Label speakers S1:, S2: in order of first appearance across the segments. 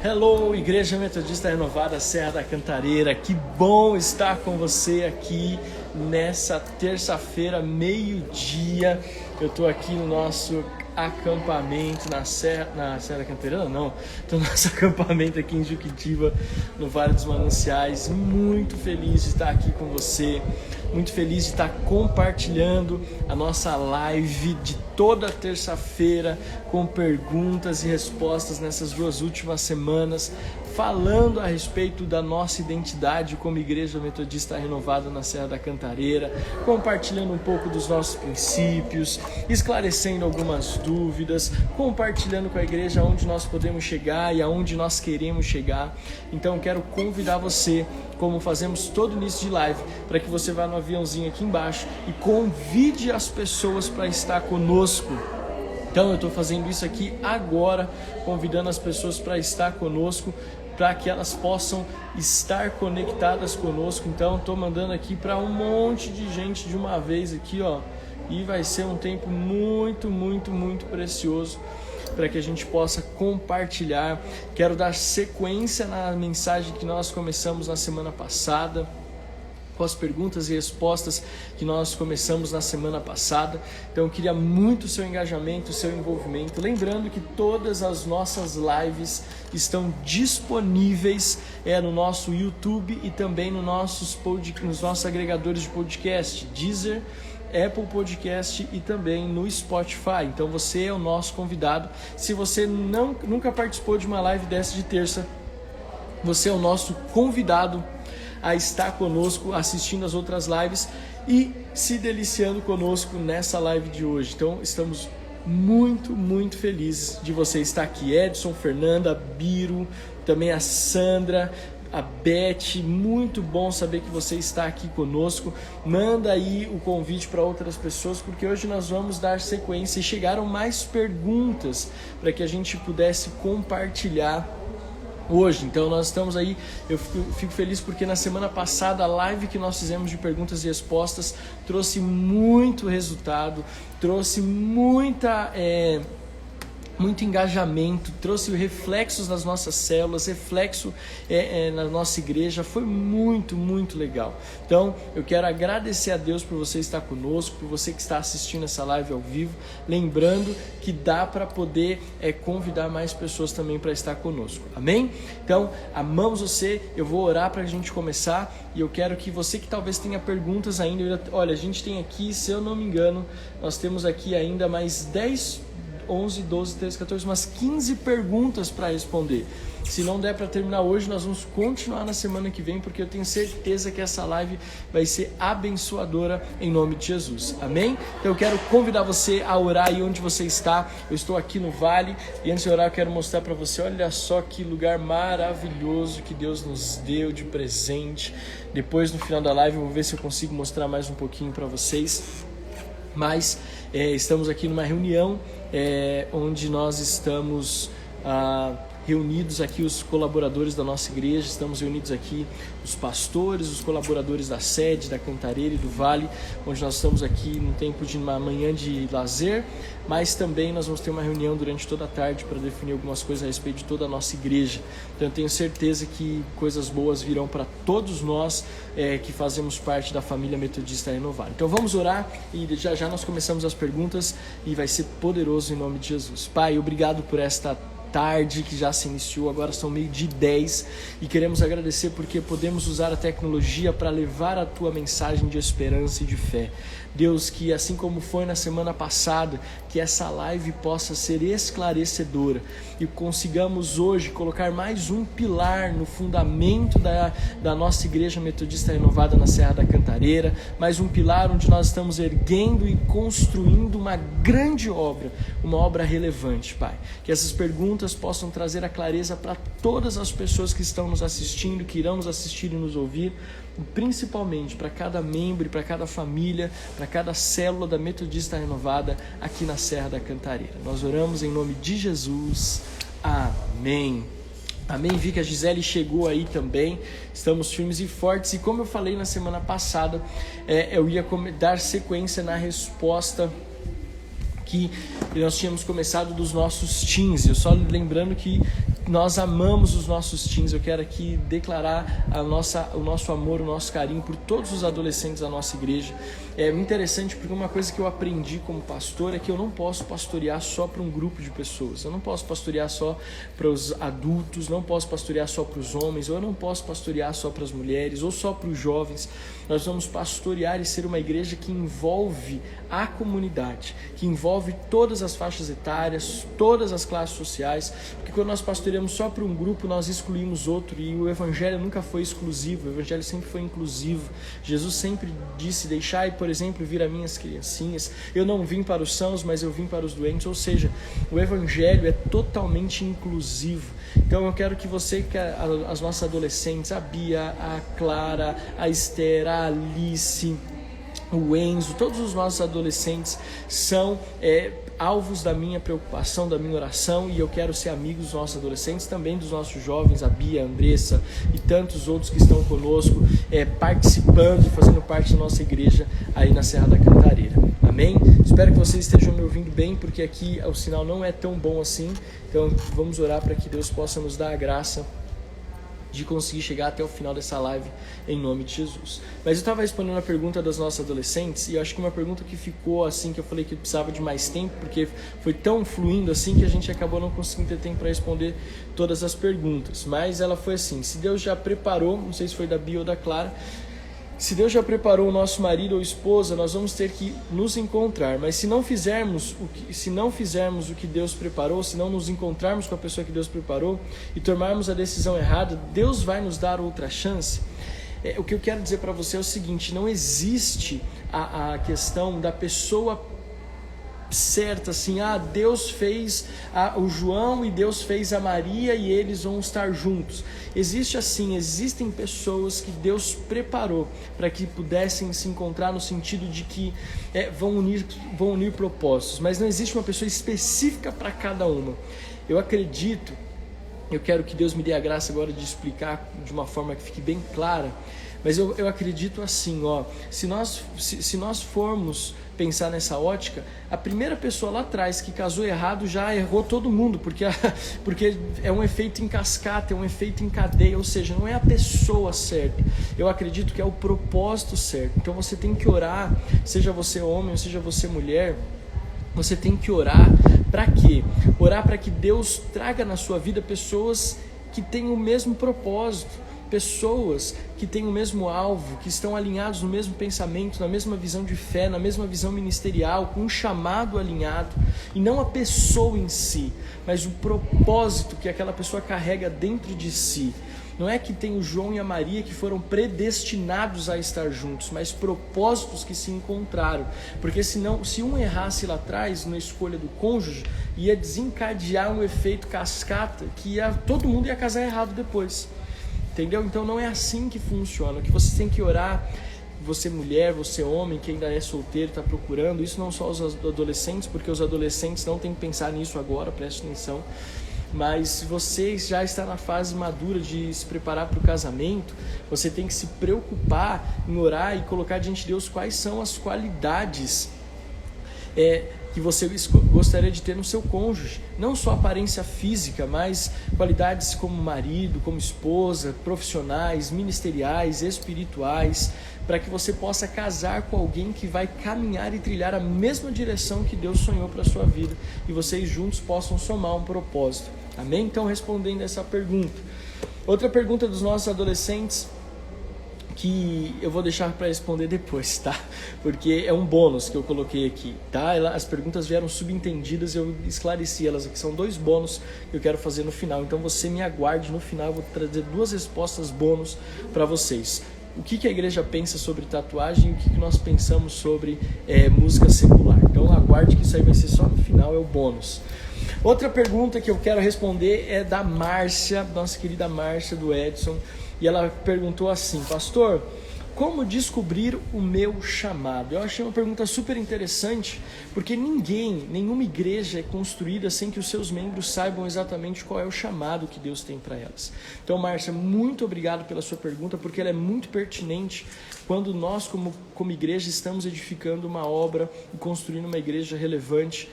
S1: Hello, Igreja Metodista Renovada Serra da Cantareira, que bom estar com você aqui nessa terça-feira, meio-dia. Eu estou aqui no nosso acampamento na Serra da Cantareira, não, estou no nosso acampamento aqui em Juquitiba, no Vale dos Mananciais. Muito feliz de estar aqui com você, muito feliz de estar compartilhando a nossa live de toda terça-feira com perguntas e respostas nessas 2 últimas semanas, falando a respeito da nossa identidade como Igreja Metodista Renovada na Serra da Cantareira, compartilhando um pouco dos nossos princípios, esclarecendo algumas dúvidas, compartilhando com a igreja aonde nós podemos chegar e aonde nós queremos chegar. Então quero convidar você, como fazemos todo início de live, para que você vá no aviãozinho aqui embaixo e convide as pessoas para estar conosco. Então eu estou fazendo isso aqui agora, convidando as pessoas para estar conosco, para que elas possam estar conectadas conosco. Então estou mandando aqui para um monte de gente de uma vez aqui, ó. E vai ser um tempo muito precioso para que a gente possa compartilhar. Quero dar sequência na mensagem que nós começamos na semana passada, com as perguntas e respostas que nós começamos na semana passada. Então eu queria muito o seu engajamento, o seu envolvimento. Lembrando que todas as nossas lives estão disponíveis no nosso YouTube e também nos nossos agregadores de podcast, Deezer, Apple Podcast e também no Spotify. Então você é o nosso convidado. Se você nunca participou de uma live dessa de terça, você é o nosso convidado a estar conosco, assistindo as outras lives e se deliciando conosco nessa live de hoje. Então estamos muito felizes de você estar aqui. Edson, Fernanda, Biro, também a Sandra, a Beth, muito bom saber que você está aqui conosco. Manda aí o convite para outras pessoas, porque hoje nós vamos dar sequência e chegaram mais perguntas para que a gente pudesse compartilhar hoje. Então nós estamos aí, eu fico feliz porque na semana passada a live que nós fizemos de perguntas e respostas trouxe muito resultado, trouxe muito engajamento, trouxe reflexos nas nossas células, reflexo na nossa igreja. Foi muito legal. Então eu quero agradecer a Deus por você estar conosco, por você que está assistindo essa live ao vivo, lembrando que dá para poder convidar mais pessoas também para estar conosco, amém? Então amamos você, eu vou orar para a gente começar e eu quero que você que talvez tenha perguntas ainda, olha, a gente tem aqui, se eu não me engano, nós temos aqui ainda mais 10, 11, 12, 13, 14, umas 15 perguntas para responder. Se não der para terminar hoje, nós vamos continuar na semana que vem, porque eu tenho certeza que essa live vai ser abençoadora em nome de Jesus, amém? Então eu quero convidar você a orar aí onde você está. Eu estou aqui no Vale e antes de orar eu quero mostrar para você, olha só que lugar maravilhoso que Deus nos deu de presente. Depois no final da live eu vou ver se eu consigo mostrar mais um pouquinho para vocês, mas estamos aqui numa reunião onde nós estamos reunidos aqui, os colaboradores da nossa igreja, estamos reunidos aqui os pastores, os colaboradores da sede, da Cantareira e do Vale, onde nós estamos aqui num tempo de uma manhã de lazer, mas também nós vamos ter uma reunião durante toda a tarde para definir algumas coisas a respeito de toda a nossa igreja. Então eu tenho certeza que coisas boas virão para todos nós que fazemos parte da família Metodista Renovada. Então vamos orar e já nós começamos as perguntas e vai ser poderoso em nome de Jesus. Pai, obrigado por esta tarde que já se iniciou, agora são 12:10 e queremos agradecer porque podemos usar a tecnologia para levar a tua mensagem de esperança e de fé. Deus, que assim como foi na semana passada, que essa live possa ser esclarecedora e consigamos hoje colocar mais um pilar no fundamento da nossa Igreja Metodista Renovada na Serra da Cantareira, mais um pilar onde nós estamos erguendo e construindo uma grande obra, uma obra relevante, Pai. Que essas perguntas possam trazer a clareza para todas as pessoas que estão nos assistindo, que irão nos assistir e nos ouvir, e principalmente para cada membro e para cada família, para cada célula da Metodista Renovada aqui na Serra da Cantareira. Nós oramos em nome de Jesus. Amém. Amém. Vi que a Gisele chegou aí também. Estamos firmes e fortes. E como eu falei na semana passada, eu ia dar sequência na resposta que nós tínhamos começado dos nossos teens. Eu só lembrando que nós amamos os nossos teens. Eu quero aqui declarar o nosso amor, o nosso carinho por todos os adolescentes da nossa igreja. É interessante porque uma coisa que eu aprendi como pastor é que eu não posso pastorear só para um grupo de pessoas. Eu não posso pastorear só para os adultos, não posso pastorear só para os homens, ou eu não posso pastorear só para as mulheres, ou só para os jovens. Nós vamos pastorear e ser uma igreja que envolve a comunidade, que envolve todas as faixas etárias, todas as classes sociais, porque quando nós pastoreamos só para um grupo, nós excluímos outro, e o evangelho nunca foi exclusivo, o evangelho sempre foi inclusivo. Jesus sempre disse: deixai, por exemplo, vir a minhas criancinhas, eu não vim para os sãos, mas eu vim para os doentes. Ou seja, o evangelho é totalmente inclusivo. Então eu quero que você, que as nossas adolescentes, a Bia, a Clara, a Esther, a Alice, o Enzo, todos os nossos adolescentes são alvos da minha preocupação, da minha oração, e eu quero ser amigo dos nossos adolescentes, também dos nossos jovens, a Bia, a Andressa e tantos outros que estão conosco, participando e fazendo parte da nossa igreja aí na Serra da Cantareira. Amém? Espero que vocês estejam me ouvindo bem, porque aqui o sinal não é tão bom assim, então vamos orar para que Deus possa nos dar a graça de conseguir chegar até o final dessa live em nome de Jesus. Mas eu estava respondendo a pergunta das nossas adolescentes, e eu acho que uma pergunta que ficou assim, que eu falei que precisava de mais tempo, porque foi tão fluindo assim que a gente acabou não conseguindo ter tempo para responder todas as perguntas. Mas ela foi assim: se Deus já preparou, não sei se foi da Bia ou da Clara, se Deus já preparou o nosso marido ou esposa, nós vamos ter que nos encontrar. Mas se não fizermos o que Deus preparou, se não nos encontrarmos com a pessoa que Deus preparou e tomarmos a decisão errada, Deus vai nos dar outra chance? O que eu quero dizer para você é o seguinte: não existe a questão da pessoa certa, assim, Deus fez o João e Deus fez a Maria e eles vão estar juntos. Existem pessoas que Deus preparou para que pudessem se encontrar, no sentido de que vão unir propósitos, mas não existe uma pessoa específica para cada uma. Eu quero que Deus me dê a graça agora de explicar de uma forma que fique bem clara, mas eu acredito assim, se nós formos pensar nessa ótica, a primeira pessoa lá atrás que casou errado já errou todo mundo, porque é um efeito em cascata, é um efeito em cadeia, ou seja, não é a pessoa certa. Eu acredito que é o propósito certo. Então você tem que orar, seja você homem ou seja você mulher, você tem que orar para quê? Orar para que Deus traga na sua vida pessoas que têm o mesmo propósito, pessoas que têm o mesmo alvo, que estão alinhados no mesmo pensamento, na mesma visão de fé, na mesma visão ministerial, com um chamado alinhado, e não a pessoa em si, mas o propósito que aquela pessoa carrega dentro de si. Não é que tem o João e a Maria que foram predestinados a estar juntos, mas propósitos que se encontraram. Porque se um errasse lá atrás na escolha do cônjuge, ia desencadear um efeito cascata que todo mundo ia casar errado depois. Entendeu? Então não é assim que funciona. O que você tem que orar, você mulher, você homem, que ainda é solteiro, está procurando, isso não só os adolescentes, porque os adolescentes não têm que pensar nisso agora, preste atenção, mas se você já está na fase madura de se preparar para o casamento, você tem que se preocupar em orar e colocar diante de Deus quais são as qualidades que você gostaria de ter no seu cônjuge, não só aparência física, mas qualidades como marido, como esposa, profissionais, ministeriais, espirituais, para que você possa casar com alguém que vai caminhar e trilhar a mesma direção que Deus sonhou para a sua vida, e vocês juntos possam somar um propósito. Amém? Então, respondendo essa pergunta. Outra pergunta dos nossos adolescentes, que eu vou deixar para responder depois, tá? Porque é um bônus que eu coloquei aqui, tá? As perguntas vieram subentendidas, eu esclareci elas aqui. São 2 bônus que eu quero fazer no final. Então você me aguarde, no final eu vou trazer 2 respostas bônus para vocês. O que a igreja pensa sobre tatuagem e o que nós pensamos sobre música secular. Então aguarde que isso aí vai ser só no final, é o bônus. Outra pergunta que eu quero responder é da Márcia, nossa querida Márcia do Edson. E ela perguntou assim: pastor, como descobrir o meu chamado? Eu achei uma pergunta super interessante, porque nenhuma igreja é construída sem que os seus membros saibam exatamente qual é o chamado que Deus tem para elas. Então, Márcia, muito obrigado pela sua pergunta, porque ela é muito pertinente quando nós, como igreja, estamos edificando uma obra e construindo uma igreja relevante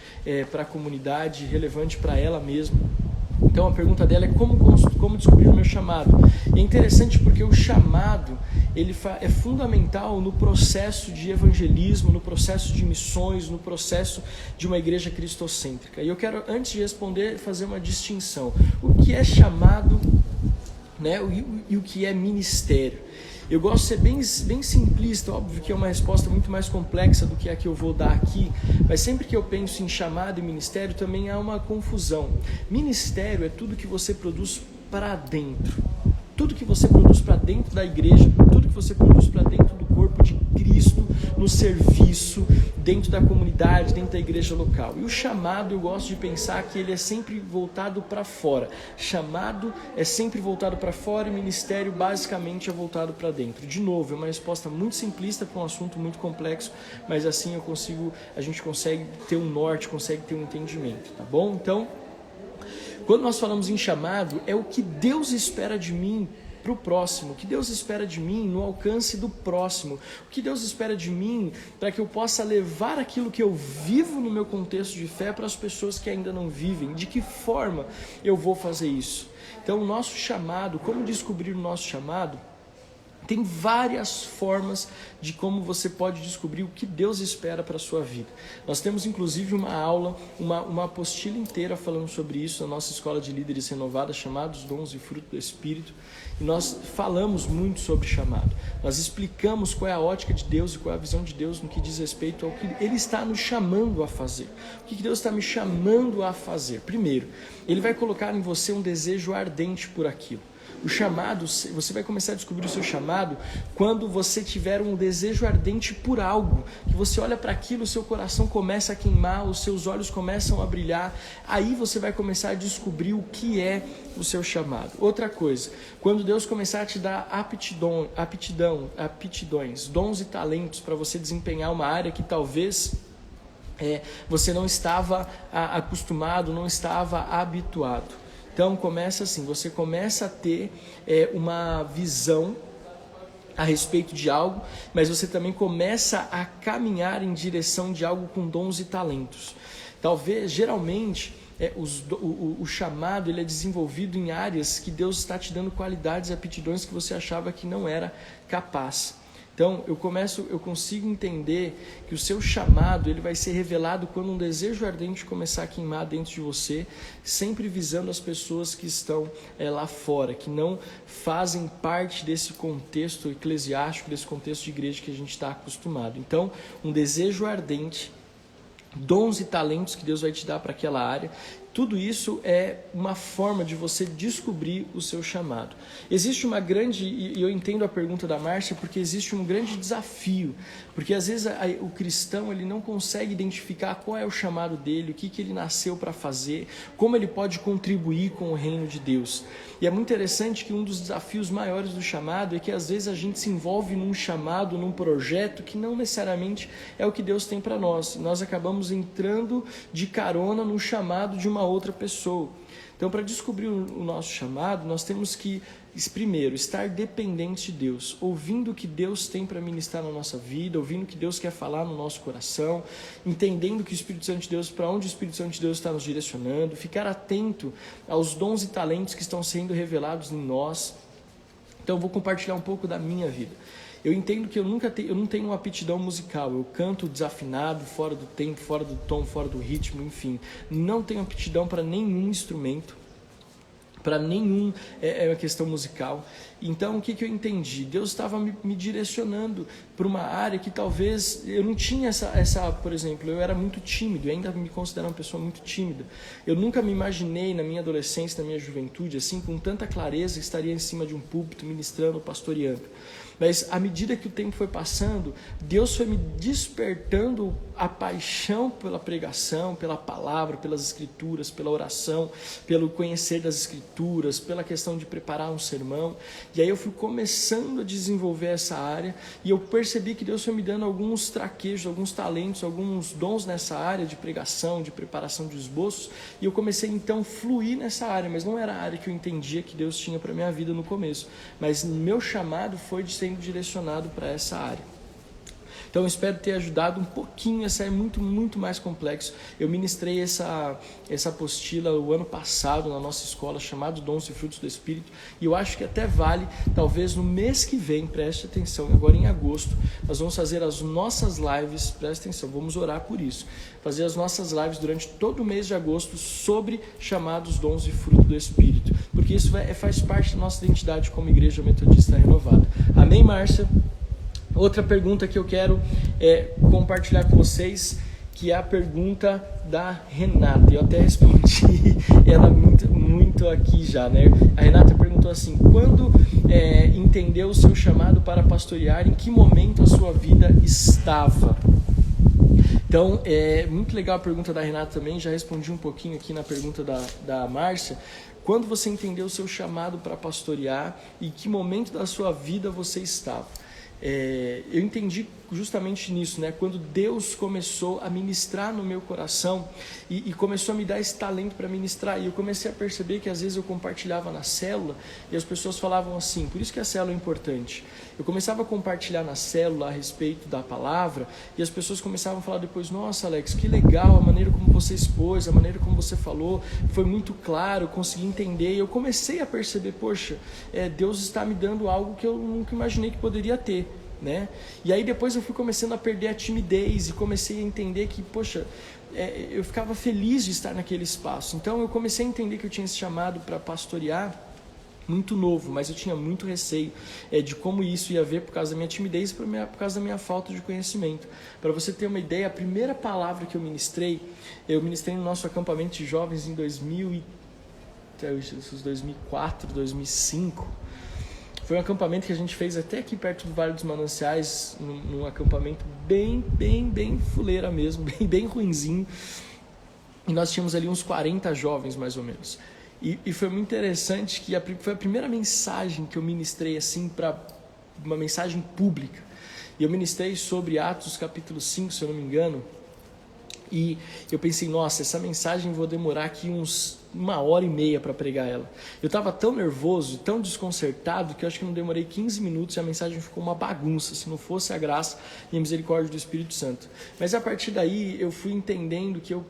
S1: para a comunidade, relevante para ela mesma. Então a pergunta dela é como descobrir o meu chamado. E é interessante porque o chamado é fundamental no processo de evangelismo, no processo de missões, no processo de uma igreja cristocêntrica. E eu quero, antes de responder, fazer uma distinção. O que é chamado, né, e o que é ministério? Eu gosto de ser bem simplista, óbvio que é uma resposta muito mais complexa do que a que eu vou dar aqui, mas sempre que eu penso em chamado e ministério também há uma confusão. Ministério é tudo que você produz para dentro, tudo que você produz para dentro da igreja, tudo que você produz para dentro do corpo de Cristo, no serviço, dentro da comunidade, dentro da igreja local. E o chamado, eu gosto de pensar que ele é sempre voltado para fora. Chamado é sempre voltado para fora e ministério basicamente é voltado para dentro. De novo, é uma resposta muito simplista para um assunto muito complexo, mas assim a gente consegue ter um norte, consegue ter um entendimento, tá bom? Então, quando nós falamos em chamado, é o que Deus espera de mim para o próximo, o que Deus espera de mim no alcance do próximo, o que Deus espera de mim para que eu possa levar aquilo que eu vivo no meu contexto de fé para as pessoas que ainda não vivem, de que forma eu vou fazer isso. Então o nosso chamado, como descobrir o nosso chamado? Tem várias formas de como você pode descobrir o que Deus espera para a sua vida. Nós temos inclusive uma aula, uma apostila inteira falando sobre isso na nossa escola de líderes renovada, chamada Os Dons e Fruto do Espírito. E nós falamos muito sobre chamado. Nós explicamos qual é a ótica de Deus e qual é a visão de Deus no que diz respeito ao que Ele está nos chamando a fazer. O que Deus está me chamando a fazer? Primeiro, Ele vai colocar em você um desejo ardente por aquilo. O chamado, você vai começar a descobrir o seu chamado quando você tiver um desejo ardente por algo, que você olha para aquilo, o seu coração começa a queimar, os seus olhos começam a brilhar, aí você vai começar a descobrir o que é o seu chamado. Outra coisa, quando Deus começar a te dar aptidões, dons e talentos para você desempenhar uma área que talvez você não estava acostumado, não estava habituado. Então começa assim, você começa a ter uma visão a respeito de algo, mas você também começa a caminhar em direção de algo com dons e talentos. Talvez, geralmente, o chamado ele é desenvolvido em áreas que Deus está te dando qualidades e aptidões que você achava que não era capaz. Então, eu consigo entender que o seu chamado ele vai ser revelado quando um desejo ardente começar a queimar dentro de você, sempre visando as pessoas que estão lá fora, que não fazem parte desse contexto eclesiástico, desse contexto de igreja que a gente está acostumado. Então, um desejo ardente, dons e talentos que Deus vai te dar para aquela área, tudo isso é uma forma de você descobrir o seu chamado. Existe uma grande, e eu entendo a pergunta da Márcia, porque existe um grande desafio, porque às vezes o cristão ele não consegue identificar qual é o chamado dele, o que ele nasceu para fazer, como ele pode contribuir com o reino de Deus. E é muito interessante que um dos desafios maiores do chamado é que às vezes a gente se envolve num chamado, num projeto que não necessariamente é o que Deus tem para nós. Nós acabamos entrando de carona no chamado de uma outra pessoa. Então, para descobrir o nosso chamado, nós temos que, primeiro, estar dependentes de Deus, ouvindo o que Deus tem para ministrar na nossa vida, ouvindo o que Deus quer falar no nosso coração, entendendo que o Espírito Santo de Deus, para onde o Espírito Santo de Deus está nos direcionando, ficar atento aos dons e talentos que estão sendo revelados em nós. Então, eu vou compartilhar um pouco da minha vida. Eu entendo que eu não tenho uma aptidão musical, eu canto desafinado, fora do tempo, fora do tom, fora do ritmo, enfim. Não tenho aptidão para nenhum instrumento, para nenhuma questão musical. Então, o que eu entendi? Deus estava me direcionando para uma área que talvez eu não tinha por exemplo, eu era muito tímido, eu ainda me considero uma pessoa muito tímida. Eu nunca me imaginei na minha adolescência, na minha juventude, assim, com tanta clareza, que estaria em cima de um púlpito, ministrando, pastoreando. Mas à medida que o tempo foi passando, Deus foi me despertando a paixão pela pregação, pela palavra, pelas escrituras, pela oração, pelo conhecer das escrituras, pela questão de preparar um sermão. E aí eu fui começando a desenvolver essa área e eu percebi que Deus foi me dando alguns traquejos, alguns talentos, alguns dons nessa área de pregação, de preparação de esboços. E eu comecei então a fluir nessa área, mas não era a área que eu entendia que Deus tinha para a minha vida no começo. Mas meu chamado foi de sendo direcionado para essa área. Então eu espero ter ajudado um pouquinho, essa é muito mais complexo. Eu ministrei essa apostila o ano passado na nossa escola, chamado Dons e Frutos do Espírito, e eu acho que até vale, talvez no mês que vem, preste atenção, agora em agosto, nós vamos fazer as nossas lives, preste atenção, vamos orar por isso, fazer as nossas lives durante todo o mês de agosto sobre chamados dons e fruto do Espírito, porque isso faz parte da nossa identidade como Igreja Metodista Renovada. Amém, Márcia? Outra pergunta que eu quero compartilhar com vocês, que é a pergunta da Renata. Eu até respondi ela muito aqui já, né? A Renata perguntou assim: quando entendeu o seu chamado para pastorear, em que momento a sua vida estava? Então, é muito legal a pergunta da Renata também, já respondi um pouquinho aqui na pergunta da Márcia. Quando você entendeu o seu chamado para pastorear, em que momento da sua vida você estava? Eu entendi justamente nisso, né? Quando Deus começou a ministrar no meu coração e começou a me dar esse talento para ministrar, e eu comecei a perceber que às vezes eu compartilhava na célula e as pessoas falavam assim, por isso que a célula é importante. Eu começava a compartilhar na célula a respeito da palavra e as pessoas começavam a falar depois: nossa, Alex, que legal a maneira como você expôs, a maneira como você falou, foi muito claro, eu consegui entender. E eu comecei a perceber, poxa, Deus está me dando algo que eu nunca imaginei que poderia ter, né? E aí depois eu fui começando a perder a timidez e comecei a entender que, poxa, eu ficava feliz de estar naquele espaço. Então eu comecei a entender que eu tinha esse chamado para pastorear muito novo, mas eu tinha muito receio de como isso ia ver por causa da minha timidez e por causa da minha falta de conhecimento. Para você ter uma ideia, a primeira palavra que eu ministrei no nosso acampamento de jovens em 2004, 2005. Foi um acampamento que a gente fez até aqui perto do Vale dos Mananciais, num acampamento bem fuleira mesmo, bem ruinzinho. E nós tínhamos ali uns 40 jovens, mais ou menos. E foi muito interessante que foi a primeira mensagem que eu ministrei assim, para uma mensagem pública. E eu ministrei sobre Atos capítulo 5, se eu não me engano. E eu pensei, nossa, essa mensagem vou demorar aqui uns 1h30 para pregar ela. Eu estava tão nervoso, tão desconcertado, que eu acho que não demorei 15 minutos e a mensagem ficou uma bagunça, se não fosse a graça e a misericórdia do Espírito Santo. Mas a partir daí eu fui entendendo que eu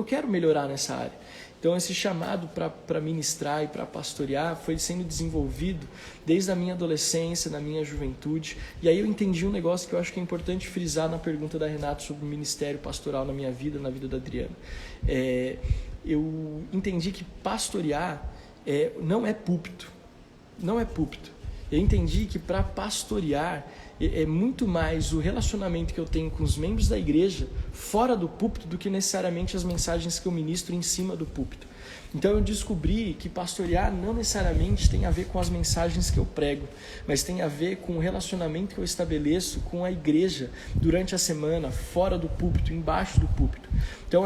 S1: quero melhorar nessa área. Então esse chamado para ministrar e para pastorear foi sendo desenvolvido desde a minha adolescência, na minha juventude. E aí eu entendi um negócio que eu acho que é importante frisar na pergunta da Renata sobre o ministério pastoral na minha vida, na vida da Adriana. Eu entendi que pastorear não é púlpito. Não é púlpito. Eu entendi que para pastorear é muito mais o relacionamento que eu tenho com os membros da igreja fora do púlpito do que necessariamente as mensagens que eu ministro em cima do púlpito. Então eu descobri que pastorear não necessariamente tem a ver com as mensagens que eu prego, mas tem a ver com o relacionamento que eu estabeleço com a igreja durante a semana, fora do púlpito, embaixo do púlpito. Então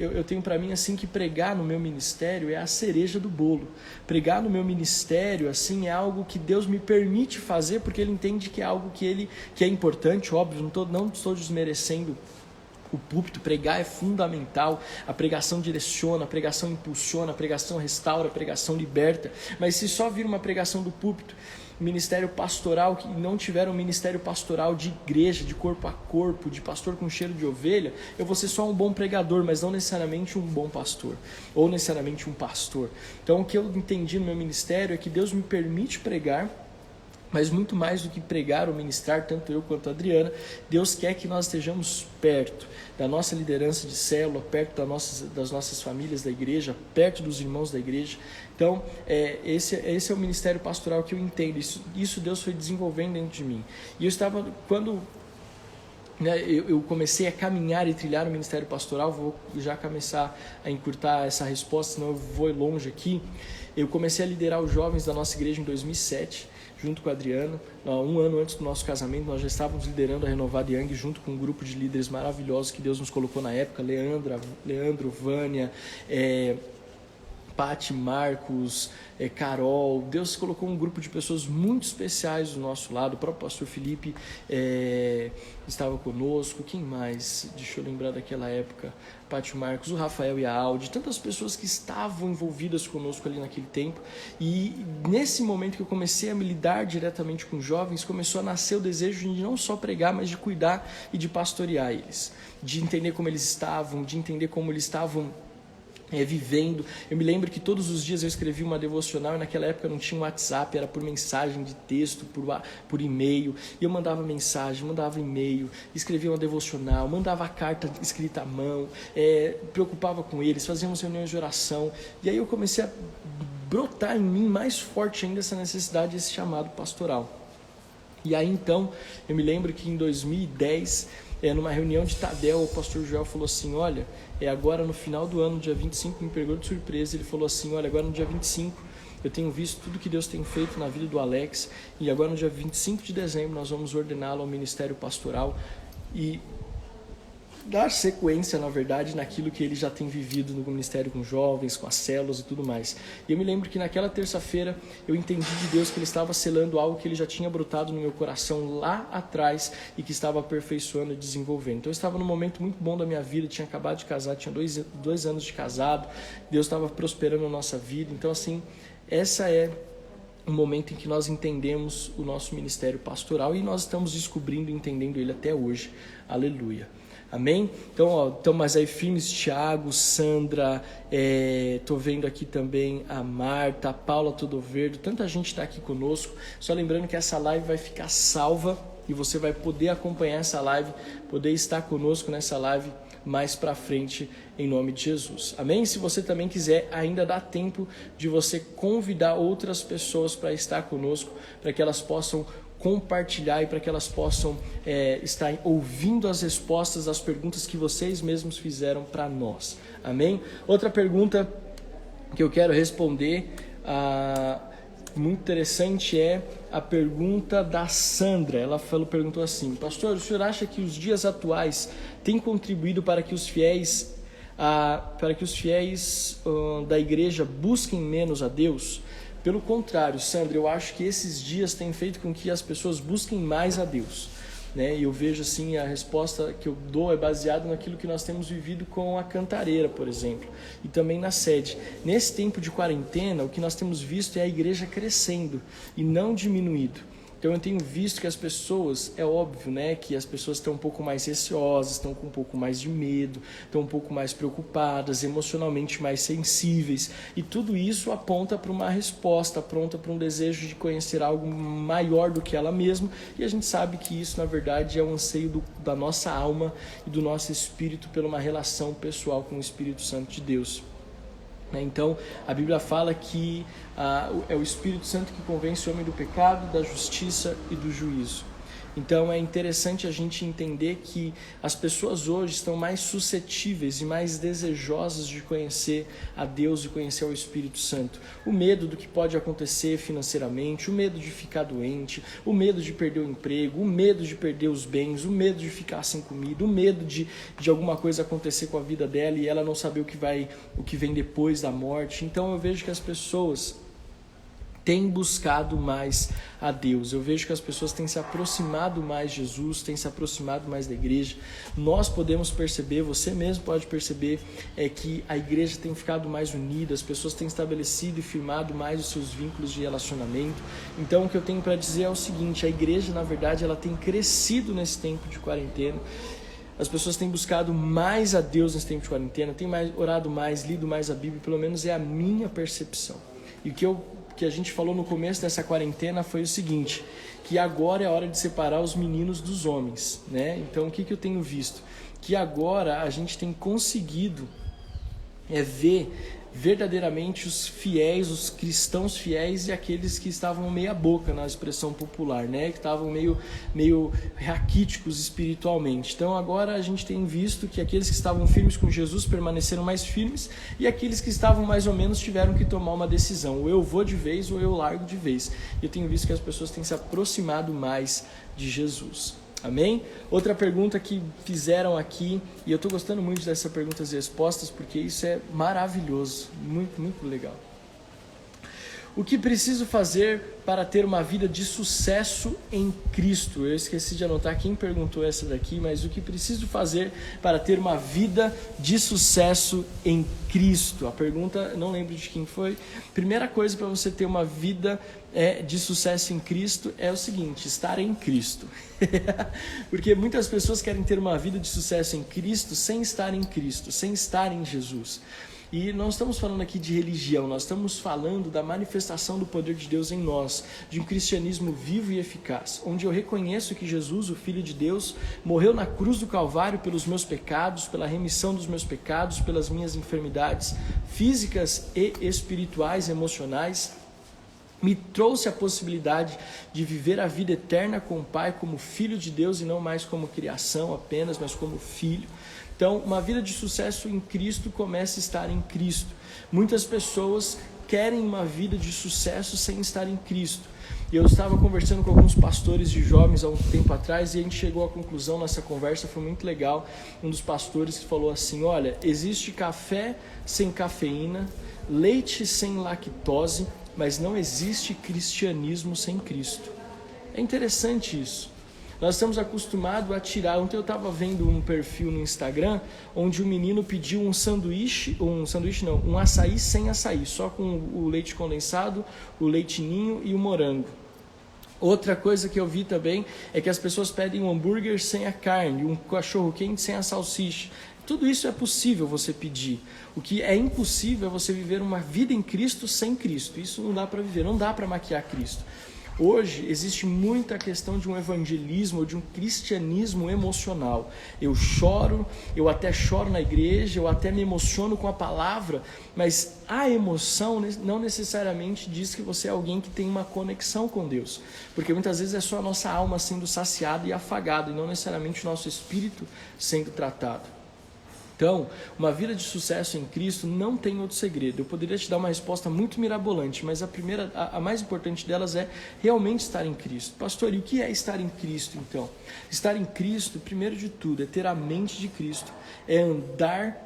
S1: eu tenho para mim assim que pregar no meu ministério é a cereja do bolo. Pregar no meu ministério assim é algo que Deus me permite fazer porque Ele entende que é algo que é importante, óbvio, não estou desmerecendo o púlpito. Pregar é fundamental, a pregação direciona, a pregação impulsiona, a pregação restaura, a pregação liberta, mas se só vir uma pregação do púlpito, ministério pastoral, que não tiver um ministério pastoral de igreja, de corpo a corpo, de pastor com cheiro de ovelha, eu vou ser só um bom pregador, mas não necessariamente um bom pastor, ou necessariamente um pastor. Então o que eu entendi no meu ministério é que Deus me permite pregar, mas muito mais do que pregar ou ministrar, tanto eu quanto a Adriana, Deus quer que nós estejamos perto da nossa liderança de célula, perto das nossas famílias da igreja, perto dos irmãos da igreja. Então, esse é o ministério pastoral que eu entendo. Isso Deus foi desenvolvendo dentro de mim. E quando eu comecei a caminhar e trilhar o ministério pastoral, vou já começar a encurtar essa resposta, senão eu vou longe aqui. Eu comecei a liderar os jovens da nossa igreja em 2007, junto com a Adriana. 1 ano antes do nosso casamento, nós já estávamos liderando a Renovada Young junto com um grupo de líderes maravilhosos que Deus nos colocou na época, Leandro, Vânia, Paty, Marcos, Carol. Deus colocou um grupo de pessoas muito especiais do nosso lado. O próprio pastor Felipe estava conosco. Quem mais? Deixa eu lembrar daquela época. Paty, Marcos, o Rafael e a Aldi. Tantas pessoas que estavam envolvidas conosco ali naquele tempo. E nesse momento que eu comecei a me lidar diretamente com jovens, começou a nascer o desejo de não só pregar, mas de cuidar e de pastorear eles. De entender como eles estavam, de entender como eles estavam vivendo. Eu me lembro que todos os dias eu escrevia uma devocional e naquela época não tinha um WhatsApp, era por mensagem de texto, por e-mail, e eu mandava mensagem, mandava e-mail, escrevia uma devocional, mandava a carta escrita à mão, preocupava com eles, fazíamos reuniões de oração, e aí eu comecei a brotar em mim mais forte ainda essa necessidade, esse chamado pastoral. E aí então, eu me lembro que em 2010, numa reunião de Tadel, o pastor Joel falou assim, olha, agora no final do ano, dia 25, me pegou de surpresa, ele falou assim, olha, agora no dia 25, eu tenho visto tudo que Deus tem feito na vida do Alex, e agora no dia 25 de dezembro nós vamos ordená-lo ao ministério pastoral e dar sequência, na verdade, naquilo que ele já tem vivido no ministério com jovens, com as células e tudo mais. E eu me lembro que naquela terça-feira eu entendi de Deus que ele estava selando algo que ele já tinha brotado no meu coração lá atrás e que estava aperfeiçoando e desenvolvendo. Então eu estava num momento muito bom da minha vida, tinha acabado de casar, tinha dois anos de casado, Deus estava prosperando a nossa vida. Então assim, essa é um momento em que nós entendemos o nosso ministério pastoral e nós estamos descobrindo e entendendo ele até hoje. Aleluia. Amém? Então, mas aí firmes, Thiago, Sandra, tô vendo aqui também a Marta, a Paula Todoverdo, tanta gente está aqui conosco. Só lembrando que essa live vai ficar salva e você vai poder acompanhar essa live, poder estar conosco nessa live mais para frente, em nome de Jesus. Amém? Se você também quiser, ainda dá tempo de você convidar outras pessoas para estar conosco, para que elas possam compartilhar e para que elas possam estar ouvindo as respostas às perguntas que vocês mesmos fizeram para nós. Amém? Outra pergunta que eu quero responder, muito interessante, é a pergunta da Sandra. Ela perguntou assim, pastor, o senhor acha que os dias atuais têm contribuído para que os fiéis da igreja busquem menos a Deus? Pelo contrário, Sandra, eu acho que esses dias têm feito com que as pessoas busquem mais a Deus, né? E eu vejo assim, a resposta que eu dou é baseada naquilo que nós temos vivido com a Cantareira, por exemplo, e também na sede. Nesse tempo de quarentena, o que nós temos visto é a igreja crescendo e não diminuindo. Então eu tenho visto que as pessoas, é óbvio, né, que as pessoas estão um pouco mais receosas, estão com um pouco mais de medo, estão um pouco mais preocupadas, emocionalmente mais sensíveis, e tudo isso aponta para uma resposta, aponta para um desejo de conhecer algo maior do que ela mesma, e a gente sabe que isso na verdade é um anseio da nossa alma e do nosso espírito por uma relação pessoal com o Espírito Santo de Deus. Então, a Bíblia fala que é o Espírito Santo que convence o homem do pecado, da justiça e do juízo. Então, é interessante a gente entender que as pessoas hoje estão mais suscetíveis e mais desejosas de conhecer a Deus e conhecer o Espírito Santo. O medo do que pode acontecer financeiramente, o medo de ficar doente, o medo de perder o emprego, o medo de perder os bens, o medo de ficar sem comida, o medo de alguma coisa acontecer com a vida dela e ela não saber o que vem depois da morte. Então, eu vejo que as pessoas têm buscado mais a Deus. Eu vejo que as pessoas têm se aproximado mais de Jesus, têm se aproximado mais da igreja. Nós podemos perceber, você mesmo pode perceber, que a igreja tem ficado mais unida, as pessoas têm estabelecido e firmado mais os seus vínculos de relacionamento. Então o que eu tenho para dizer é o seguinte, a igreja na verdade ela tem crescido nesse tempo de quarentena. As pessoas têm buscado mais a Deus nesse tempo de quarentena, têm orado mais, lido mais a Bíblia, pelo menos é a minha percepção. E o que a gente falou no começo dessa quarentena foi o seguinte, que agora é a hora de separar os meninos dos homens, né? Então o que eu tenho visto? Que agora a gente tem conseguido ver verdadeiramente os fiéis, os cristãos fiéis e aqueles que estavam meia boca na expressão popular, né? Que estavam meio raquíticos espiritualmente. Então agora a gente tem visto que aqueles que estavam firmes com Jesus permaneceram mais firmes e aqueles que estavam mais ou menos tiveram que tomar uma decisão, ou eu vou de vez ou eu largo de vez. Eu tenho visto que as pessoas têm se aproximado mais de Jesus. Amém? Outra pergunta que fizeram aqui, e eu estou gostando muito dessas perguntas e respostas, porque isso é maravilhoso, muito, muito legal. O que preciso fazer para ter uma vida de sucesso em Cristo? Eu esqueci de anotar quem perguntou essa daqui, mas o que preciso fazer para ter uma vida de sucesso em Cristo? A pergunta, não lembro de quem foi. Primeira coisa para você ter uma vida de sucesso em Cristo é o seguinte: estar em Cristo. Porque muitas pessoas querem ter uma vida de sucesso em Cristo sem estar em Cristo, sem estar em Jesus. E não estamos falando aqui de religião, nós estamos falando da manifestação do poder de Deus em nós, de um cristianismo vivo e eficaz, onde eu reconheço que Jesus, o Filho de Deus, morreu na cruz do Calvário pelos meus pecados, pela remissão dos meus pecados, pelas minhas enfermidades físicas e espirituais, emocionais, me trouxe a possibilidade de viver a vida eterna com o Pai como Filho de Deus e não mais como criação apenas, mas como Filho. Então, uma vida de sucesso em Cristo começa a estar em Cristo. Muitas pessoas querem uma vida de sucesso sem estar em Cristo. E eu estava conversando com alguns pastores de jovens há um tempo atrás e a gente chegou à conclusão nessa conversa, foi muito legal. Um dos pastores que falou assim: olha, existe café sem cafeína, leite sem lactose, mas não existe cristianismo sem Cristo. É interessante isso. Nós estamos acostumados a tirar. Ontem eu estava vendo um perfil no Instagram onde o menino pediu um açaí sem açaí, só com o leite condensado, o leite ninho e o morango. Outra coisa que eu vi também é que as pessoas pedem um hambúrguer sem a carne, um cachorro quente sem a salsicha. Tudo isso é possível você pedir. O que é impossível é você viver uma vida em Cristo sem Cristo. Isso não dá para viver, não dá para maquiar Cristo. Hoje existe muita questão de um evangelismo, de um cristianismo emocional. Eu choro, eu até choro na igreja, eu até me emociono com a palavra, mas a emoção não necessariamente diz que você é alguém que tem uma conexão com Deus. Porque muitas vezes é só a nossa alma sendo saciada e afagada, e não necessariamente o nosso espírito sendo tratado. Então, uma vida de sucesso em Cristo não tem outro segredo. Eu poderia te dar uma resposta muito mirabolante, mas a mais importante delas é realmente estar em Cristo. Pastor, e o que é estar em Cristo, então? Estar em Cristo, primeiro de tudo, é ter a mente de Cristo, é andar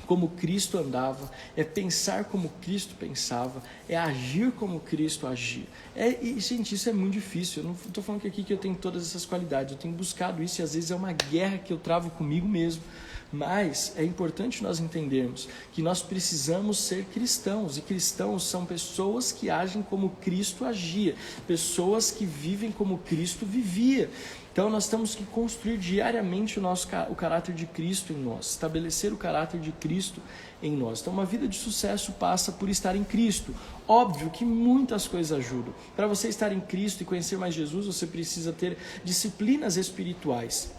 S1: como Cristo andava, é pensar como Cristo pensava, é agir como Cristo agia. E, gente, isso é muito difícil. Eu não estou falando aqui que eu tenho todas essas qualidades, eu tenho buscado isso e às vezes é uma guerra que eu travo comigo mesmo. Mas é importante nós entendermos que nós precisamos ser cristãos, e cristãos são pessoas que agem como Cristo agia, pessoas que vivem como Cristo vivia. Então nós temos que construir diariamente o caráter de Cristo em nós, estabelecer o caráter de Cristo em nós. Então uma vida de sucesso passa por estar em Cristo. Óbvio que muitas coisas ajudam. Para você estar em Cristo e conhecer mais Jesus, você precisa ter disciplinas espirituais.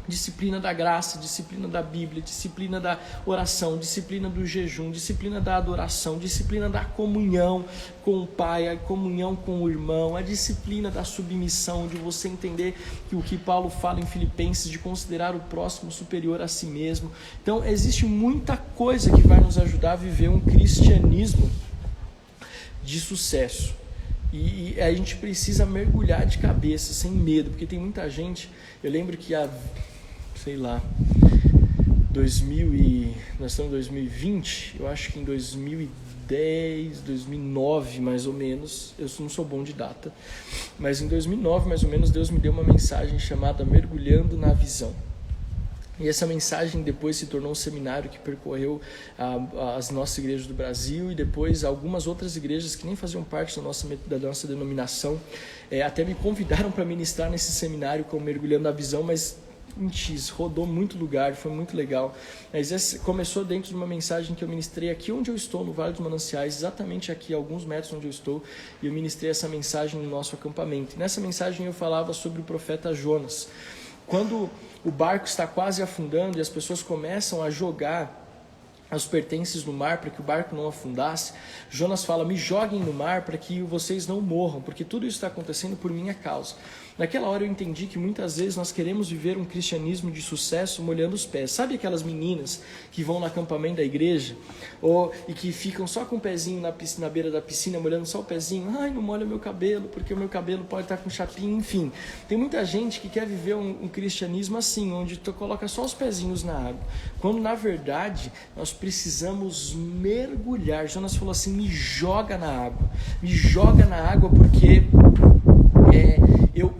S1: Disciplina da graça, disciplina da Bíblia, disciplina da oração, disciplina do jejum, disciplina da adoração, disciplina da comunhão com o Pai, a comunhão com o irmão, a disciplina da submissão, de você entender que o que Paulo fala em Filipenses, de considerar o próximo superior a si mesmo. Então, existe muita coisa que vai nos ajudar a viver um cristianismo de sucesso. E a gente precisa mergulhar de cabeça, sem medo, porque tem muita gente. Eu lembro que nós estamos em 2020, eu acho que em 2010, 2009 mais ou menos, eu não sou bom de data, mas em 2009 mais ou menos Deus me deu uma mensagem chamada Mergulhando na Visão. E essa mensagem depois se tornou um seminário que percorreu as nossas igrejas do Brasil e depois algumas outras igrejas que nem faziam parte da nossa denominação, até me convidaram para ministrar nesse seminário com Mergulhando na Visão, mas rodou muito lugar, foi muito legal. Mas esse começou dentro de uma mensagem que eu ministrei aqui onde eu estou, no Vale dos Mananciais, exatamente aqui, a alguns metros onde eu estou, e eu ministrei essa mensagem no nosso acampamento. E nessa mensagem eu falava sobre o profeta Jonas. Quando o barco está quase afundando e as pessoas começam a jogar os pertences no mar para que o barco não afundasse, Jonas fala: me joguem no mar para que vocês não morram, porque tudo isso está acontecendo por minha causa. Naquela hora eu entendi que muitas vezes nós queremos viver um cristianismo de sucesso molhando os pés. Sabe aquelas meninas que vão no acampamento da igreja e que ficam só com o pezinho na beira da piscina, molhando só o pezinho? Ai, não molha meu cabelo, porque o meu cabelo pode estar com chapinha, enfim. Tem muita gente que quer viver um cristianismo assim, onde tu coloca só os pezinhos na água. Quando, na verdade, nós precisamos mergulhar. Jonas falou assim, me joga na água. Me joga na água porque eu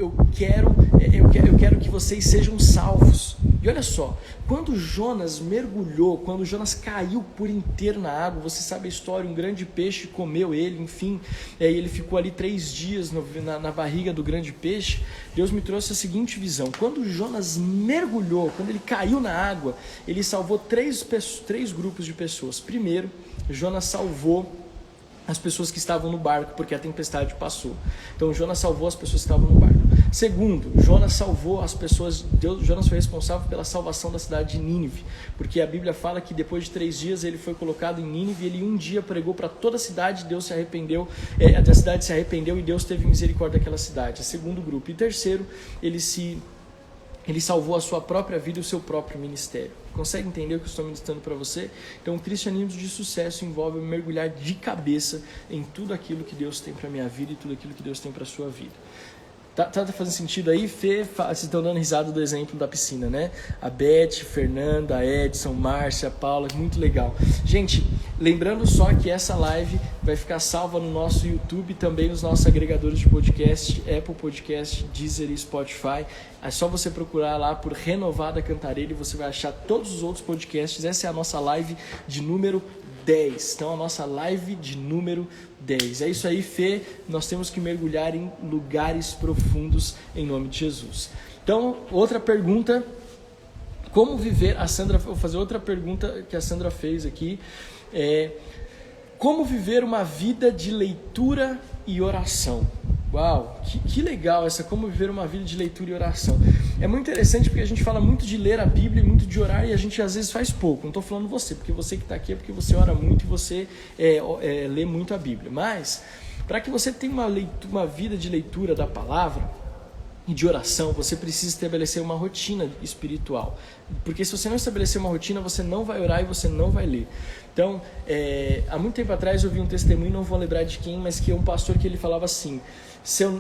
S1: quero que vocês sejam salvos. E olha só, quando Jonas mergulhou, quando Jonas caiu por inteiro na água, você sabe a história, um grande peixe comeu ele, enfim, ele ficou ali 3 dias na barriga do grande peixe. Deus me trouxe a seguinte visão: quando Jonas mergulhou, quando ele caiu na água, ele salvou três grupos de pessoas. Primeiro, Jonas salvou as pessoas que estavam no barco, porque a tempestade passou. Então Jonas salvou as pessoas que estavam no barco. Segundo, Jonas salvou as pessoas. Jonas foi responsável pela salvação da cidade de Nínive, porque a Bíblia fala que depois de 3 dias ele foi colocado em Nínive, e ele um dia pregou para toda a cidade. Deus se arrependeu, a cidade se arrependeu e Deus teve misericórdia daquela cidade. Segundo grupo. E terceiro, ele salvou a sua própria vida e o seu próprio ministério. Consegue entender o que eu estou ministrando para você? Então, o cristianismo de sucesso envolve mergulhar de cabeça em tudo aquilo que Deus tem para a minha vida e tudo aquilo que Deus tem para a sua vida. Tá fazendo sentido aí, Fê? Vocês estão dando risada do exemplo da piscina, né? A Beth, Fernanda, Edson, Márcia, Paula, muito legal. Gente, lembrando só que essa live vai ficar salva no nosso YouTube, também nos nossos agregadores de podcast, Apple Podcast, Deezer e Spotify. É só você procurar lá por Renovada Cantareira e você vai achar todos os outros podcasts. Essa é a nossa live de número 10. Então, a nossa live de número 10. É isso aí, Fê. Nós temos que mergulhar em lugares profundos em nome de Jesus. Então, outra pergunta. Como viver... Vou fazer outra pergunta que a Sandra fez aqui. Como viver uma vida de leitura e oração? Uau, que legal essa, como viver uma vida de leitura e oração. É muito interessante porque a gente fala muito de ler a Bíblia e muito de orar e a gente às vezes faz pouco. Não estou falando você, porque você que está aqui é porque você ora muito e você lê muito a Bíblia. Mas, para que você tenha uma vida de leitura da palavra e de oração, você precisa estabelecer uma rotina espiritual. Porque se você não estabelecer uma rotina, você não vai orar e você não vai ler. Então, há muito tempo atrás eu vi um testemunho, não vou lembrar de quem, mas que é um pastor que ele falava assim: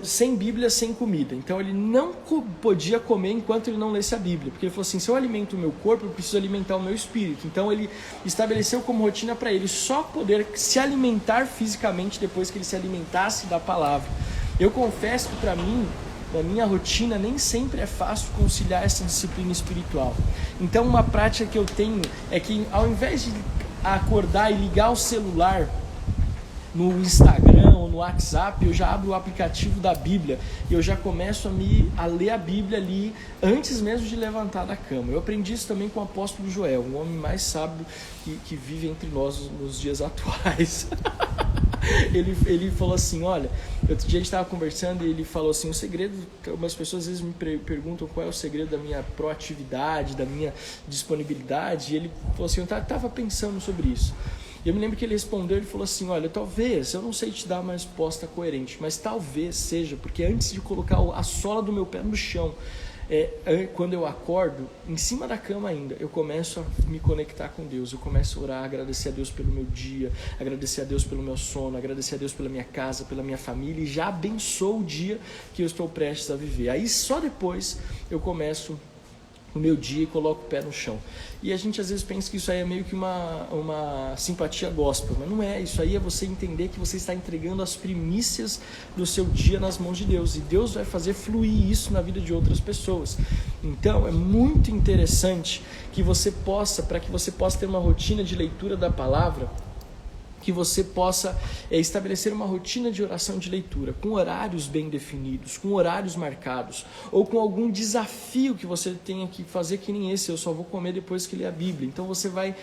S1: sem Bíblia, sem comida. Então ele não podia comer enquanto ele não lesse a Bíblia, porque ele falou assim: se eu alimento o meu corpo, eu preciso alimentar o meu espírito. Então ele estabeleceu como rotina para ele só poder se alimentar fisicamente depois que ele se alimentasse da palavra. Eu confesso que para mim, na minha rotina, nem sempre é fácil conciliar essa disciplina espiritual. Então uma prática que eu tenho é que, ao invés de acordar e ligar o celular no Instagram ou no WhatsApp, eu já abro o aplicativo da Bíblia e eu já começo a ler a Bíblia ali antes mesmo de levantar da cama. Eu aprendi isso também com o apóstolo Joel, um homem mais sábio que vive entre nós nos dias atuais. Ele falou assim: olha, outro dia a gente estava conversando e ele falou assim: o segredo, algumas pessoas às vezes me perguntam qual é o segredo da minha proatividade, da minha disponibilidade, e ele falou assim: eu estava pensando sobre isso. E eu me lembro que ele respondeu, ele falou assim: olha, talvez, eu não sei te dar uma resposta coerente, mas talvez seja porque antes de colocar a sola do meu pé no chão, quando eu acordo, em cima da cama ainda, eu começo a me conectar com Deus, eu começo a orar, agradecer a Deus pelo meu dia, agradecer a Deus pelo meu sono, agradecer a Deus pela minha casa, pela minha família, e já abençoo o dia que eu estou prestes a viver. Aí só depois eu começo o meu dia e coloco o pé no chão. E a gente às vezes pensa que isso aí é meio que uma simpatia gospel, mas não é. Isso aí é você entender que você está entregando as primícias do seu dia nas mãos de Deus, e Deus vai fazer fluir isso na vida de outras pessoas. Então é muito interessante que você possa, para que você possa ter uma rotina de leitura da palavra, que você possa estabelecer uma rotina de oração e de leitura, com horários bem definidos, com horários marcados, ou com algum desafio que você tenha que fazer, que nem esse: eu só vou comer depois que ler a Bíblia. Então você vai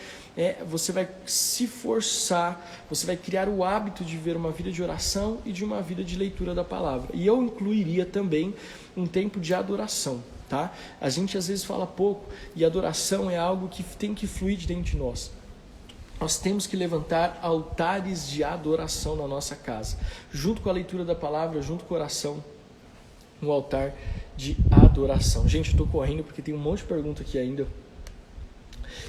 S1: se forçar, você vai criar o hábito de ver uma vida de oração e de uma vida de leitura da palavra. E eu incluiria também um tempo de adoração. Tá? A gente às vezes fala pouco, e adoração é algo que tem que fluir de dentro de nós. Nós temos que levantar altares de adoração na nossa casa, junto com a leitura da palavra, junto com a oração. um altar de adoração. Gente, eu estou correndo porque tem um monte de pergunta aqui ainda.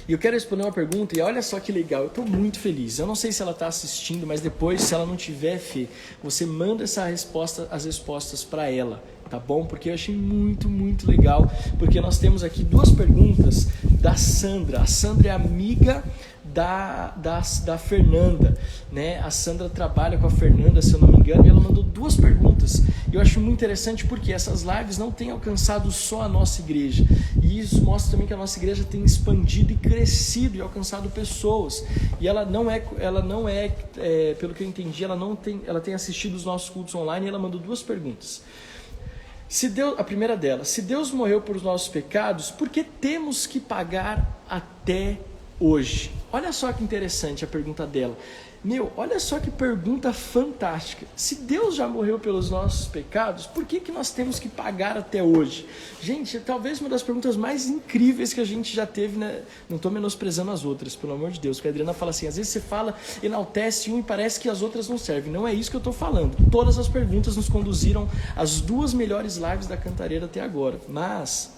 S1: E eu quero responder uma pergunta, e olha só que legal, eu estou muito feliz. Eu não sei se ela está assistindo, mas depois, se ela não tiver, Fê, você manda as respostas para ela, tá bom? Porque eu achei muito, muito legal, porque nós temos aqui duas perguntas da Sandra. A Sandra é amiga da Fernanda, né? A Sandra trabalha com a Fernanda, se eu não me engano, e ela mandou duas perguntas. E eu acho muito interessante porque essas lives não têm alcançado só a nossa igreja, e isso mostra também que a nossa igreja tem expandido e crescido e alcançado pessoas. E ela não é, pelo que eu entendi, ela tem assistido os nossos cultos online, e ela mandou duas perguntas. A primeira dela: se Deus morreu por os nossos pecados, por que temos que pagar até hoje? Olha só que interessante a pergunta dela. Olha só que pergunta fantástica. Se Deus já morreu pelos nossos pecados, por que nós temos que pagar até hoje? Gente, talvez uma das perguntas mais incríveis que a gente já teve, né? Não estou menosprezando as outras, pelo amor de Deus, porque a Adriana fala assim, às vezes você fala, enaltece um e parece que as outras não servem. Não é isso que eu estou falando. Todas as perguntas nos conduziram às duas melhores lives da Cantareira até agora. Mas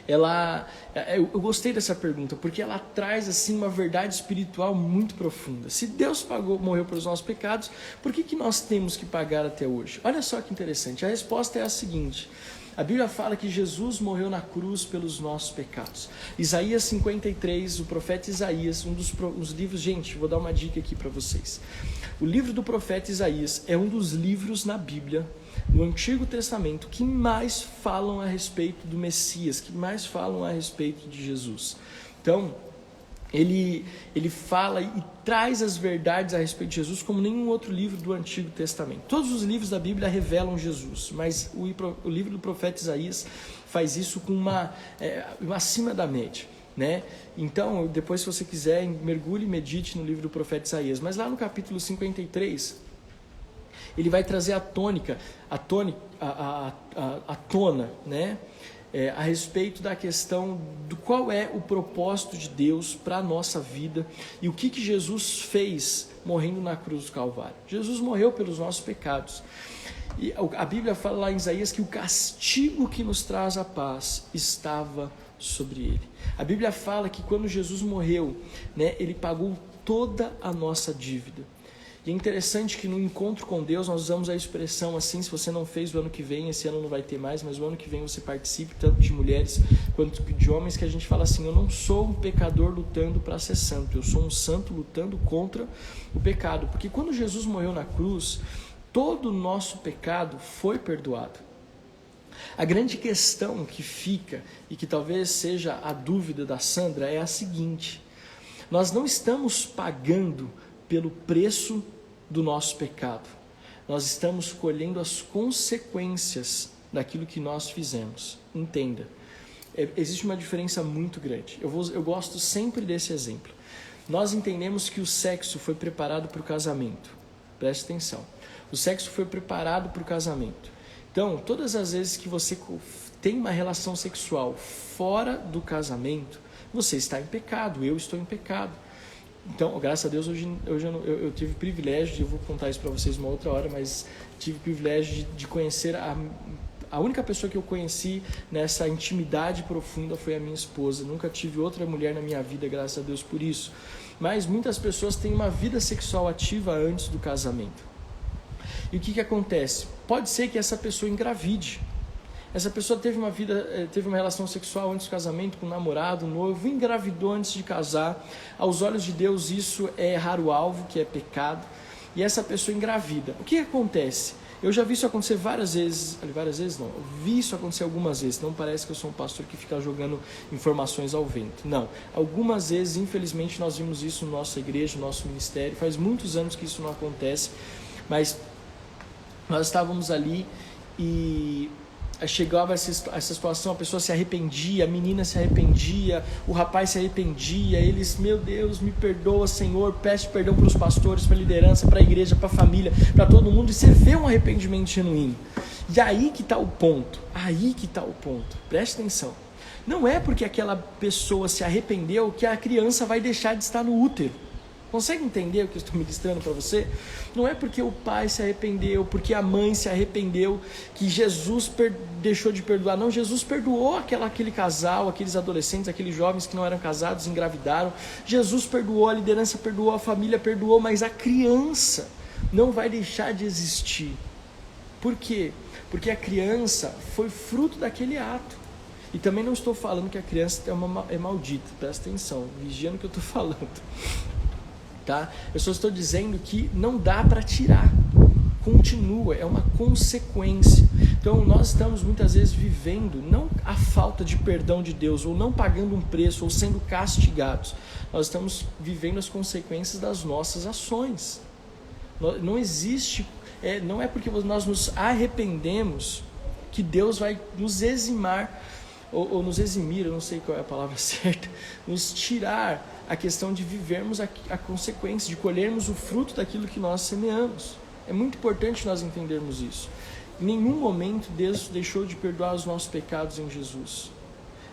S1: eu gostei dessa pergunta, porque ela traz assim uma verdade espiritual muito profunda. Se Deus morreu pelos nossos pecados, por que nós temos que pagar até hoje? Olha só que interessante, a resposta é a seguinte: a Bíblia fala que Jesus morreu na cruz pelos nossos pecados. Isaías 53, o profeta Isaías, um dos livros, gente, vou dar uma dica aqui para vocês. O livro do profeta Isaías é um dos livros na Bíblia, no Antigo Testamento, que mais falam a respeito do Messias, que mais falam a respeito de Jesus. Então, ele fala e traz as verdades a respeito de Jesus como nenhum outro livro do Antigo Testamento. Todos os livros da Bíblia revelam Jesus, mas o livro do profeta Isaías faz isso com uma acima da média, né? Então, depois, se você quiser, mergulhe e medite no livro do profeta Isaías. Mas lá no capítulo 53, ele vai trazer a tona, né? A respeito da questão do qual é o propósito de Deus para a nossa vida e o que Jesus fez morrendo na cruz do Calvário. Jesus morreu pelos nossos pecados. E a Bíblia fala lá em Isaías que o castigo que nos traz a paz estava sobre ele. A Bíblia fala que quando Jesus morreu, né, ele pagou toda a nossa dívida. E é interessante que no encontro com Deus nós usamos a expressão assim: se você não fez o ano que vem, esse ano não vai ter mais, mas o ano que vem você participe, tanto de mulheres quanto de homens, que a gente fala assim: eu não sou um pecador lutando para ser santo, eu sou um santo lutando contra o pecado. Porque quando Jesus morreu na cruz, todo o nosso pecado foi perdoado. A grande questão que fica, e que talvez seja a dúvida da Sandra, é a seguinte: nós não estamos pagando pelo preço do nosso pecado, nós estamos colhendo as consequências daquilo que nós fizemos. Entenda, existe uma diferença muito grande. Eu gosto sempre desse exemplo. Nós entendemos que o sexo foi preparado para o casamento. Preste atenção, o sexo foi preparado para o casamento. Então, todas as vezes que você tem uma relação sexual fora do casamento, você está em pecado, eu estou em pecado. Então, graças a Deus, hoje eu tive privilégio, eu vou contar isso para vocês uma outra hora, mas tive privilégio de conhecer a única pessoa que eu conheci nessa intimidade profunda foi a minha esposa. Nunca tive outra mulher na minha vida, graças a Deus por isso. Mas muitas pessoas têm uma vida sexual ativa antes do casamento. E o que acontece? Pode ser que essa pessoa engravide. Essa pessoa teve uma relação sexual antes do casamento, com um namorado, um noivo, engravidou antes de casar. Aos olhos de Deus isso é errar o alvo, que é pecado. E essa pessoa engravida. O que acontece? Eu já vi isso acontecer várias vezes não, eu vi isso acontecer algumas vezes. Não parece que eu sou um pastor que fica jogando informações ao vento. Não, algumas vezes, infelizmente, nós vimos isso na nossa igreja, no nosso ministério. Faz muitos anos que isso não acontece, mas nós estávamos ali e chegava essa situação, a pessoa se arrependia, a menina se arrependia, o rapaz se arrependia, eles: meu Deus, me perdoa, Senhor, peço perdão para os pastores, para a liderança, para a igreja, para a família, para todo mundo, e você vê um arrependimento genuíno. E aí que está o ponto, preste atenção. Não é porque aquela pessoa se arrependeu que a criança vai deixar de estar no útero. Consegue entender o que eu estou ministrando para você? Não é porque o pai se arrependeu, porque a mãe se arrependeu, que Jesus deixou de perdoar. Não, Jesus perdoou aquele casal, aqueles adolescentes, aqueles jovens que não eram casados, engravidaram. Jesus perdoou, a liderança perdoou, a família perdoou, mas a criança não vai deixar de existir. Por quê? Porque a criança foi fruto daquele ato. E também não estou falando que a criança é maldita, presta atenção, vigia no que eu estou falando. Tá? Eu só estou dizendo que não dá para tirar, continua, é uma consequência. Então nós estamos muitas vezes vivendo não a falta de perdão de Deus, ou não pagando um preço, ou sendo castigados. Nós estamos vivendo as consequências das nossas ações. Não existe, não é porque nós nos arrependemos que Deus vai nos eximar, ou nos eximir, eu não sei qual é a palavra certa, nos tirar a questão de vivermos a consequência, de colhermos o fruto daquilo que nós semeamos. É muito importante nós entendermos isso. Em nenhum momento Deus deixou de perdoar os nossos pecados em Jesus.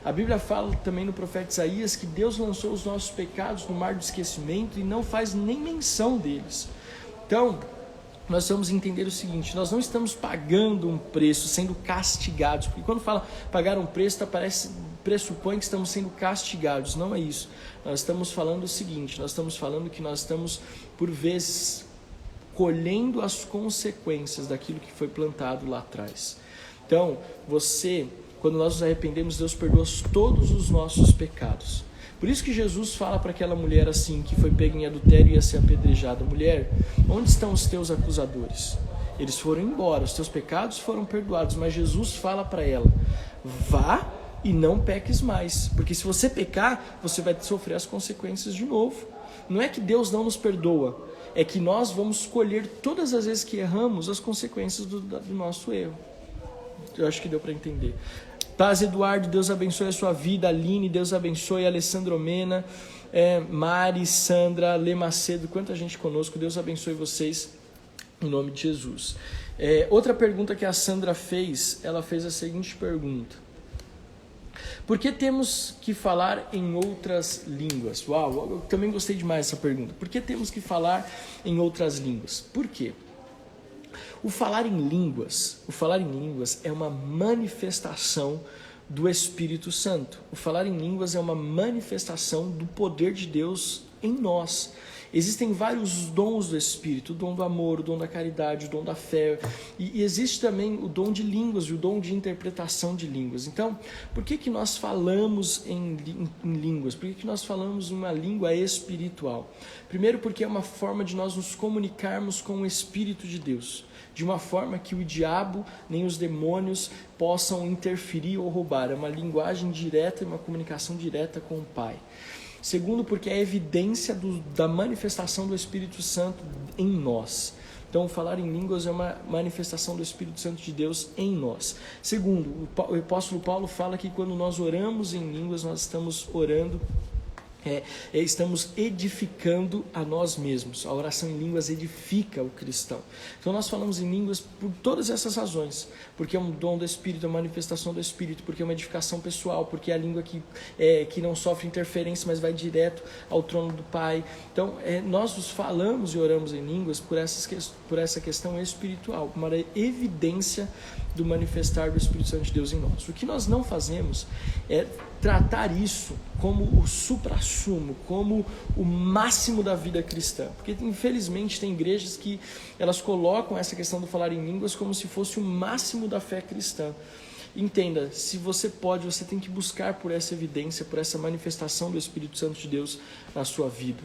S1: A Bíblia fala também no profeta Isaías que Deus lançou os nossos pecados no mar do esquecimento e não faz nem menção deles. Então, nós vamos entender o seguinte: nós não estamos pagando um preço, sendo castigados, porque quando fala pagar um preço, pressupõe que estamos sendo castigados. Não é isso. Nós estamos falando o seguinte: nós estamos falando que nós estamos, por vezes, colhendo as consequências daquilo que foi plantado lá atrás. Então, quando nós nos arrependemos, Deus perdoa todos os nossos pecados. Por isso que Jesus fala para aquela mulher assim, que foi pega em adultério e ia ser apedrejada: mulher, onde estão os teus acusadores? Eles foram embora, os teus pecados foram perdoados. Mas Jesus fala para ela: vá e não peques mais, porque se você pecar, você vai sofrer as consequências de novo. Não é que Deus não nos perdoa, é que nós vamos colher todas as vezes que erramos as consequências do nosso erro. Eu acho que deu para entender. Paz, Eduardo, Deus abençoe a sua vida. Aline, Deus abençoe. Alessandro Mena, Mari, Sandra, Lê Macedo, quanta gente conosco. Deus abençoe vocês em nome de Jesus. Outra pergunta que a Sandra fez, ela fez a seguinte pergunta: por que temos que falar em outras línguas? Uau, eu também gostei demais dessa pergunta. Por que temos que falar em outras línguas? Por quê? O falar em línguas é uma manifestação do Espírito Santo. O falar em línguas é uma manifestação do poder de Deus em nós. Existem vários dons do Espírito: o dom do amor, o dom da caridade, o dom da fé, e existe também o dom de línguas e o dom de interpretação de línguas. Então, por que nós falamos em línguas? Por que nós falamos uma língua espiritual? Primeiro, porque é uma forma de nós nos comunicarmos com o Espírito de Deus, de uma forma que o diabo nem os demônios possam interferir ou roubar. É uma linguagem direta e uma comunicação direta com o Pai. Segundo, porque é evidência da manifestação do Espírito Santo em nós. Então, falar em línguas é uma manifestação do Espírito Santo de Deus em nós. Segundo, o apóstolo Paulo fala que quando nós oramos em línguas, nós estamos orando, estamos edificando a nós mesmos. A oração em línguas edifica o cristão. Então nós falamos em línguas por todas essas razões: porque é um dom do Espírito, é uma manifestação do Espírito, porque é uma edificação pessoal, porque é a língua que não sofre interferência, mas vai direto ao trono do Pai. Então nós nos falamos e oramos em línguas por essa questão espiritual, uma evidência do manifestar do Espírito Santo de Deus em nós. O que nós não fazemos é tratar isso como o suprassumo, como o máximo da vida cristã. Porque infelizmente tem igrejas que elas colocam essa questão do falar em línguas como se fosse o máximo da fé cristã. Entenda, se você pode, você tem que buscar por essa evidência, por essa manifestação do Espírito Santo de Deus na sua vida.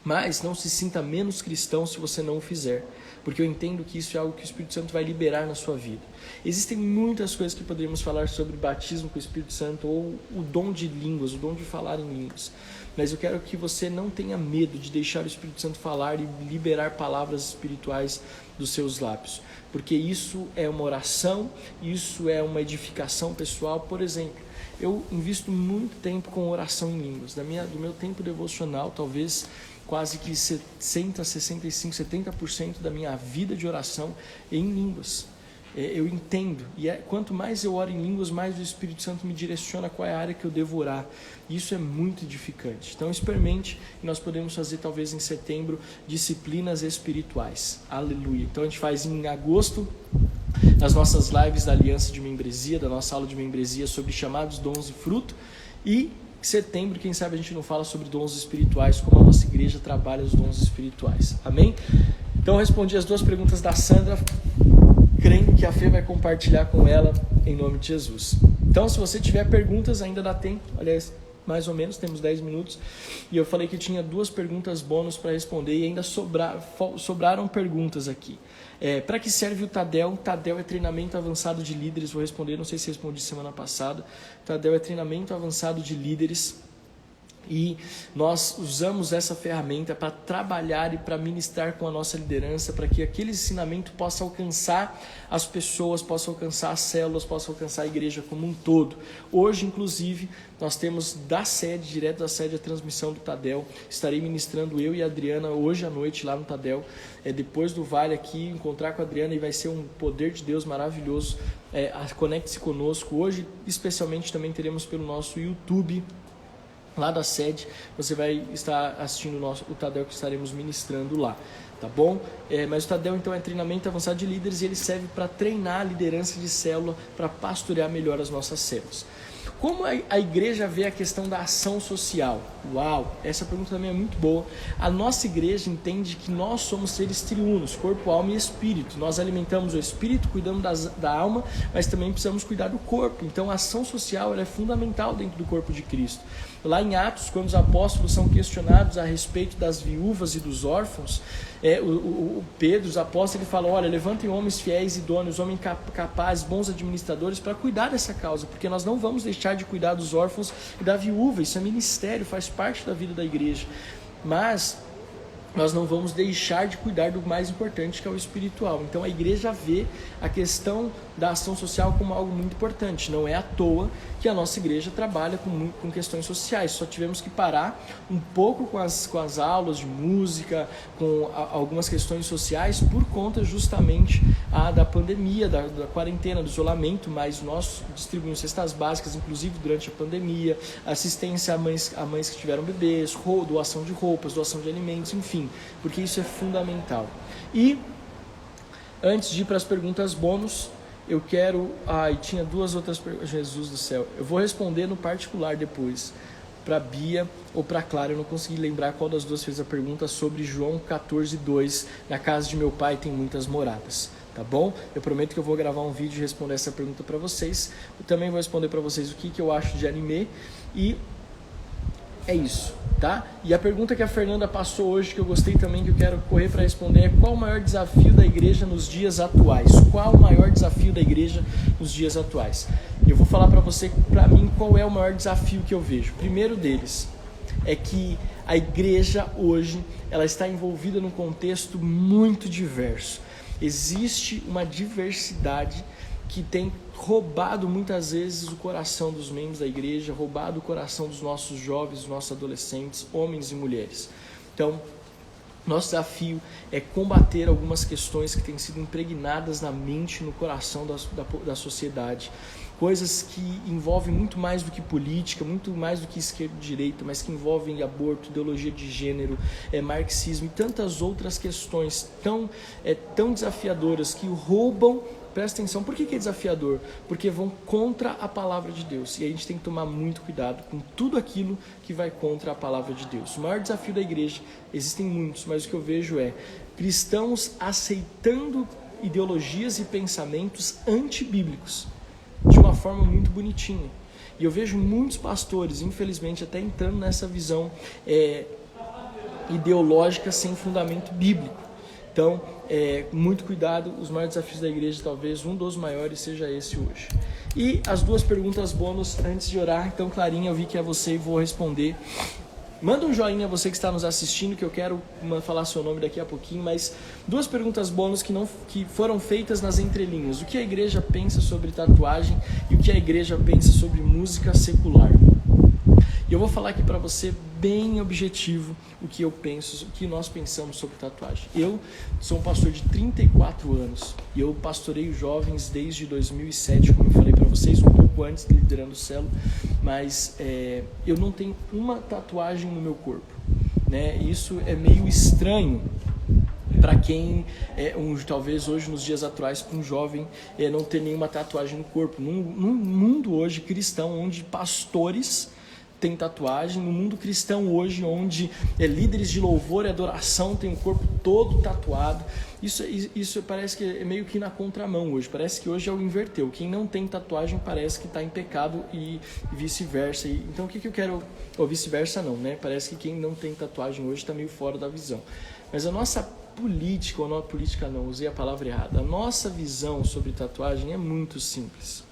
S1: Mas não se sinta menos cristão se você não o fizer, porque eu entendo que isso é algo que o Espírito Santo vai liberar na sua vida. Existem muitas coisas que poderíamos falar sobre batismo com o Espírito Santo, ou o dom de línguas, o dom de falar em línguas. Mas eu quero que você não tenha medo de deixar o Espírito Santo falar e liberar palavras espirituais dos seus lábios, porque isso é uma oração, isso é uma edificação pessoal. Por exemplo, eu invisto muito tempo com oração em línguas. Do meu tempo devocional, talvez quase que 60, 65, 70% da minha vida de oração em línguas. eu entendo. E quanto mais eu oro em línguas, mais o Espírito Santo me direciona qual é a área que eu devo orar. Isso é muito edificante. Então experimente, e nós podemos fazer talvez em setembro disciplinas espirituais. Aleluia. Então a gente faz em agosto nas nossas lives da Aliança de Membresia, da nossa aula de membresia sobre chamados dons e fruto. E em setembro, quem sabe a gente não fala sobre dons espirituais, como a nossa igreja trabalha os dons espirituais. Amém? Então eu respondi as duas perguntas da Sandra, crendo que a Fê vai compartilhar com ela em nome de Jesus. Então se você tiver perguntas, ainda dá tempo, aliás, mais ou menos, temos 10 minutos, e eu falei que tinha 2 perguntas bônus para responder, e ainda sobraram perguntas aqui. Para que serve o Tadel? O Tadel é treinamento avançado de líderes, vou responder, não sei se respondi semana passada. O Tadel é treinamento avançado de líderes, e nós usamos essa ferramenta para trabalhar e para ministrar com a nossa liderança, para que aquele ensinamento possa alcançar as pessoas, possa alcançar as células, possa alcançar a igreja como um todo. Hoje, inclusive, nós temos direto da sede, a transmissão do Tadel. Estarei ministrando eu e a Adriana hoje à noite lá no Tadel. Depois do Vale aqui, encontrar com a Adriana, e vai ser um poder de Deus maravilhoso. Conecte-se conosco. Hoje, especialmente, também teremos pelo nosso YouTube, lá da sede, você vai estar assistindo o Tadel que estaremos ministrando lá, tá bom? Mas o Tadel então é treinamento avançado de líderes, e ele serve para treinar a liderança de célula, para pastorear melhor as nossas células. Como a igreja vê a questão da ação social? Uau, essa pergunta também é muito boa. A nossa igreja entende que nós somos seres triunos, corpo, alma e espírito. Nós alimentamos o espírito, cuidamos da alma, mas também precisamos cuidar do corpo. Então a ação social ela é fundamental dentro do corpo de Cristo. Lá em Atos, quando os apóstolos são questionados a respeito das viúvas e dos órfãos, o Pedro, os apóstolos, ele fala: olha, levantem homens fiéis e idôneos, homens capazes, bons administradores, para cuidar dessa causa, porque nós não vamos deixar de cuidar dos órfãos e da viúva. Isso é ministério, faz parte da vida da igreja. Mas nós não vamos deixar de cuidar do mais importante, que é o espiritual. Então a igreja vê a questão da ação social como algo muito importante. Não é à toa que a nossa igreja trabalha com questões sociais. Só tivemos que parar um pouco com as aulas de música, com algumas questões sociais, por conta justamente da pandemia, da quarentena, do isolamento, mas nós distribuímos cestas básicas, inclusive durante a pandemia, assistência a mães que tiveram bebês, doação de roupas, doação de alimentos, enfim, porque isso é fundamental. E antes de ir para as perguntas bônus, eu quero... e tinha 2 outras perguntas. Jesus do céu, eu vou responder no particular depois, para Bia ou para Clara. Eu não consegui lembrar qual das duas fez a pergunta sobre João 14:2, na casa de meu pai tem muitas moradas, tá bom? Eu prometo que eu vou gravar um vídeo e responder essa pergunta para vocês. Eu também vou responder para vocês o que eu acho de anime, e é isso, tá? E a pergunta que a Fernanda passou hoje, que eu gostei também, que eu quero correr para responder, é: qual o maior desafio da igreja nos dias atuais? Qual o maior desafio da igreja nos dias atuais? Eu vou falar para você, para mim, qual é o maior desafio que eu vejo. O primeiro deles é que a igreja hoje, ela está envolvida num contexto muito diverso. Existe uma diversidade que tem roubado muitas vezes o coração dos membros da igreja, roubado o coração dos nossos jovens, dos nossos adolescentes, homens e mulheres. Então, nosso desafio é combater algumas questões que têm sido impregnadas na mente e no coração da sociedade. Coisas que envolvem muito mais do que política, muito mais do que esquerda e direita, mas que envolvem aborto, ideologia de gênero, marxismo e tantas outras questões tão desafiadoras que roubam. Presta atenção, por que é desafiador? Porque vão contra a palavra de Deus, e a gente tem que tomar muito cuidado com tudo aquilo que vai contra a palavra de Deus. O maior desafio da igreja, existem muitos, mas o que eu vejo é cristãos aceitando ideologias e pensamentos antibíblicos de uma forma muito bonitinha. E eu vejo muitos pastores, infelizmente, até entrando nessa visão ideológica sem fundamento bíblico. Então, muito cuidado. Os maiores desafios da igreja, talvez um dos maiores seja esse hoje. E as 2 perguntas bônus antes de orar. Então, Clarinha, eu vi que é você e vou responder. Manda um joinha, você que está nos assistindo, que eu quero falar seu nome daqui a pouquinho, mas 2 perguntas bônus que foram feitas nas entrelinhas. O que a igreja pensa sobre tatuagem e o que a igreja pensa sobre música secular? E eu vou falar aqui para você bem objetivo o que eu penso, o que nós pensamos sobre tatuagem. Eu sou um pastor de 34 anos e eu pastoreio jovens desde 2007, como eu falei para vocês, um pouco antes de liderando o Celo, mas eu não tenho uma tatuagem no meu corpo, né? Isso é meio estranho para quem, talvez hoje nos dias atuais, para um jovem não ter nenhuma tatuagem no corpo. Num mundo hoje cristão, onde pastores têm tatuagem, no mundo cristão hoje, onde líderes de louvor e adoração têm o corpo todo tatuado, isso parece que é meio que na contramão hoje. Parece que hoje é o inverteu. Quem não tem tatuagem parece que está em pecado e vice-versa. Então o que eu quero... Ou vice-versa não, né? Parece que quem não tem tatuagem hoje está meio fora da visão. Mas a nossa política, ou não política não, usei a palavra errada. A nossa visão sobre tatuagem é muito simples.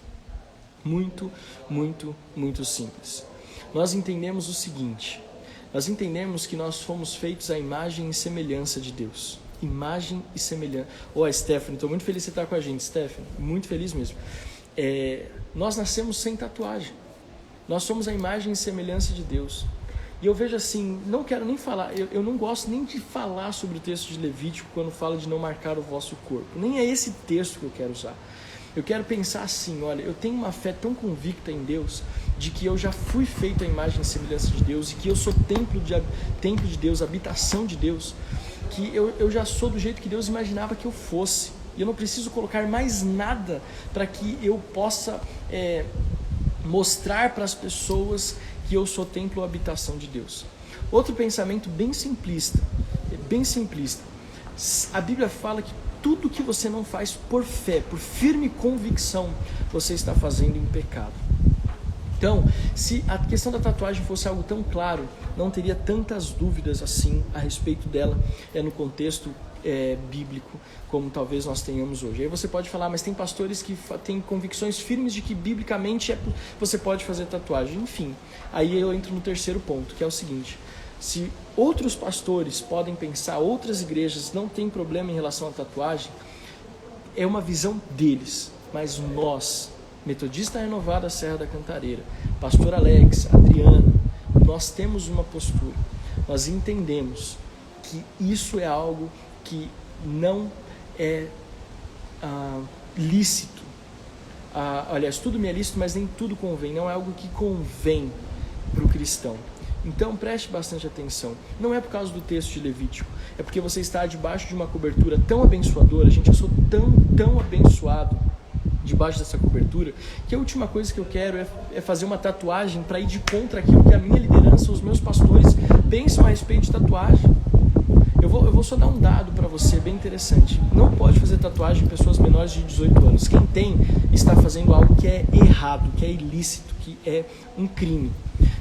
S1: Muito, muito, muito simples. Nós entendemos o seguinte: nós entendemos que nós fomos feitos à imagem e semelhança de Deus. Imagem e semelhança. Stephanie, estou muito feliz de você estar com a gente, Stephanie. Muito feliz mesmo. Nós nascemos sem tatuagem. Nós somos a imagem e semelhança de Deus. E eu vejo assim, não quero nem falar, eu não gosto nem de falar sobre o texto de Levítico quando fala de não marcar o vosso corpo. Nem é esse texto que eu quero usar. Eu quero pensar assim, olha, eu tenho uma fé tão convicta em Deus, de que eu já fui feito à imagem e semelhança de Deus, e que eu sou templo de Deus, habitação de Deus, que eu já sou do jeito que Deus imaginava que eu fosse. E eu não preciso colocar mais nada para que eu possa mostrar para as pessoas que eu sou templo ou habitação de Deus. Outro pensamento bem simplista. A Bíblia fala que tudo que você não faz por fé, por firme convicção, você está fazendo em pecado. Então, se a questão da tatuagem fosse algo tão claro, não teria tantas dúvidas assim a respeito dela no contexto bíblico, como talvez nós tenhamos hoje. Aí você pode falar, mas tem pastores que têm convicções firmes de que biblicamente você pode fazer tatuagem. Enfim, aí eu entro no terceiro ponto, que é o seguinte: se outros pastores podem pensar, outras igrejas não têm problema em relação à tatuagem, é uma visão deles. Mas nós, Metodista Renovada Serra da Cantareira, Pastor Alex, Adriana, nós temos uma postura. Nós entendemos que isso é algo que não é lícito. Aliás, tudo me é lícito, mas nem tudo convém. Não é algo que convém para o cristão. Então preste bastante atenção. Não é por causa do texto de Levítico, é porque você está debaixo de uma cobertura tão abençoadora. Gente, eu sou tão abençoado debaixo dessa cobertura, que a última coisa que eu quero é fazer uma tatuagem para ir de contra aquilo que a minha liderança, os meus pastores pensam a respeito de tatuagem. Eu vou só dar um dado para você bem interessante. Não pode fazer tatuagem em pessoas menores de 18 anos. Quem tem está fazendo algo que é errado, que é ilícito, que é um crime.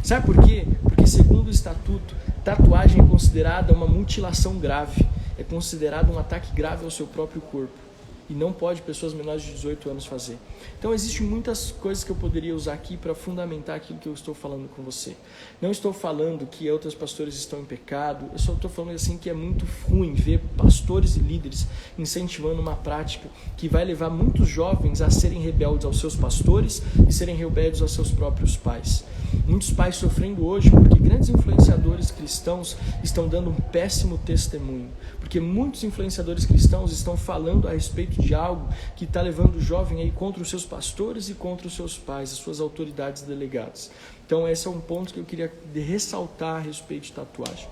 S1: Sabe por quê? Porque segundo o estatuto, tatuagem é considerada uma mutilação grave. É considerado um ataque grave ao seu próprio corpo. E não pode pessoas menores de 18 anos fazer. Então existem muitas coisas que eu poderia usar aqui para fundamentar aquilo que eu estou falando com você. Não estou falando que outros pastores estão em pecado, eu só estou falando assim que é muito ruim ver pastores e líderes incentivando uma prática que vai levar muitos jovens a serem rebeldes aos seus pastores e serem rebeldes aos seus próprios pais. Muitos pais sofrendo hoje porque grandes influenciadores cristãos estão dando um péssimo testemunho. Porque muitos influenciadores cristãos estão falando a respeito de algo que está levando o jovem aí contra os seus pastores e contra os seus pais, as suas autoridades delegadas. Então esse é um ponto que eu queria ressaltar a respeito de tatuagem.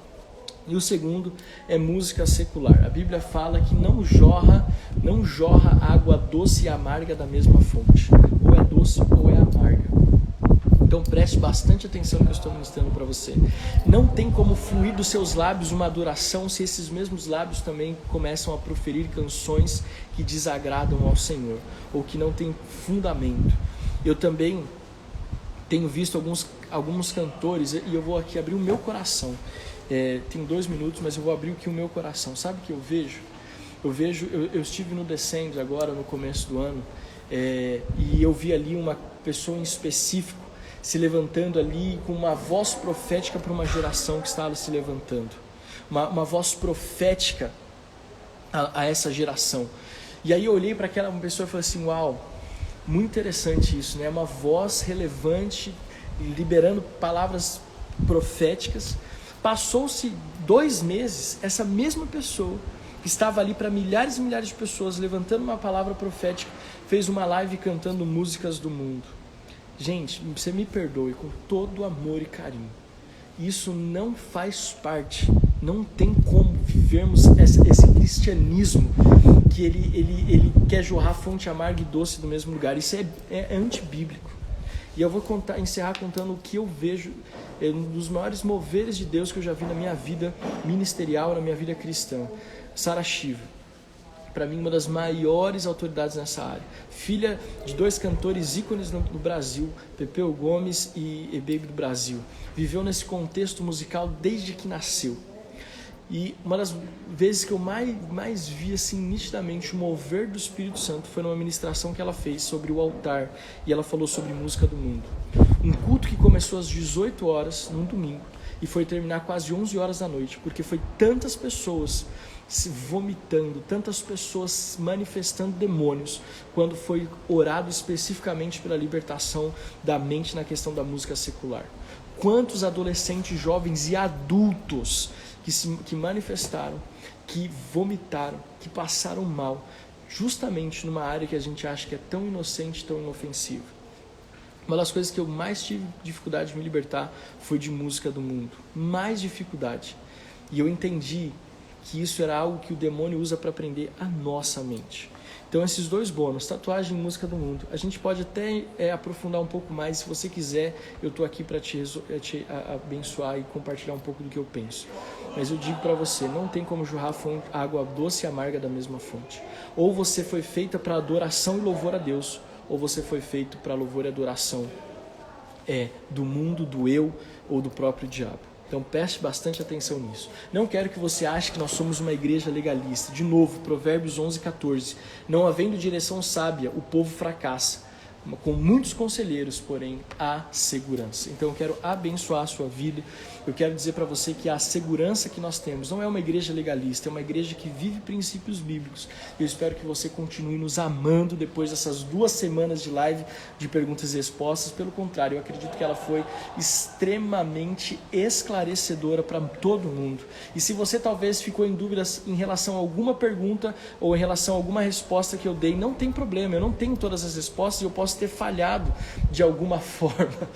S1: E o segundo é música secular. A Bíblia fala que não jorra água doce e amarga da mesma fonte. Ou é doce ou é amarga. Então preste bastante atenção no que eu estou ministrando para você. Não tem como fluir dos seus lábios uma adoração se esses mesmos lábios também começam a proferir canções que desagradam ao Senhor, ou que não têm fundamento. Eu também tenho visto alguns cantores, e eu vou aqui abrir o meu coração. Tem 2 minutos, mas eu vou abrir aqui o meu coração. Sabe o que eu vejo? Eu estive no Descende agora, no começo do ano, e eu vi ali uma pessoa em específico se levantando ali com uma voz profética para uma geração que estava se levantando. Uma voz profética a essa geração. E aí eu olhei para aquela pessoa e falei assim, uau, muito interessante isso, né? Uma voz relevante, liberando palavras proféticas, Passou-se 2 meses, essa mesma pessoa que estava ali para milhares e milhares de pessoas, levantando uma palavra profética, fez uma live cantando músicas do mundo. Gente, você me perdoe, com todo amor e carinho, isso não faz parte, não tem como vivermos esse cristianismo que ele quer jorrar fonte amarga e doce do mesmo lugar. Isso é antibíblico. E eu vou encerrar contando o que eu vejo, um dos maiores moveres de Deus que eu já vi na minha vida ministerial, na minha vida cristã. Sarah Shiva, para mim uma das maiores autoridades nessa área, filha de 2 cantores ícones no Brasil, Pepeu Gomes e Baby do Brasil, viveu nesse contexto musical desde que nasceu. E uma das vezes que eu mais vi assim nitidamente o mover do Espírito Santo foi numa ministração que ela fez sobre o altar, e ela falou sobre música do mundo. Um culto que começou às 18 horas num domingo e foi terminar quase 11 horas da noite, porque foi tantas pessoas se vomitando, tantas pessoas manifestando demônios, quando foi orado especificamente pela libertação da mente na questão da música secular. Quantos adolescentes, jovens e adultos que manifestaram, que vomitaram, que passaram mal, justamente numa área que a gente acha que é tão inocente, tão inofensiva. Uma das coisas que eu mais tive dificuldade de me libertar foi de música do mundo. Mais dificuldade. E eu entendi que isso era algo que o demônio usa para prender a nossa mente. Então esses 2 bônus, tatuagem e música do mundo, a gente pode até aprofundar um pouco mais. Se você quiser, eu estou aqui para te abençoar e compartilhar um pouco do que eu penso. Mas eu digo para você, não tem como jorrar água doce e amarga da mesma fonte. Ou você foi feita para adoração e louvor a Deus, ou você foi feito para louvor e adoração do mundo, do eu ou do próprio diabo. Então preste bastante atenção nisso. Não quero que você ache que nós somos uma igreja legalista. De novo, Provérbios 11:14. Não havendo direção sábia, o povo fracassa. Com muitos conselheiros, porém, há segurança. Então eu quero abençoar a sua vida. Eu quero dizer para você que a segurança que nós temos não é uma igreja legalista, é uma igreja que vive princípios bíblicos. Eu espero que você continue nos amando depois dessas 2 semanas de live de perguntas e respostas. Pelo contrário, eu acredito que ela foi extremamente esclarecedora para todo mundo. E se você talvez ficou em dúvidas em relação a alguma pergunta ou em relação a alguma resposta que eu dei, não tem problema, eu não tenho todas as respostas e eu posso ter falhado de alguma forma.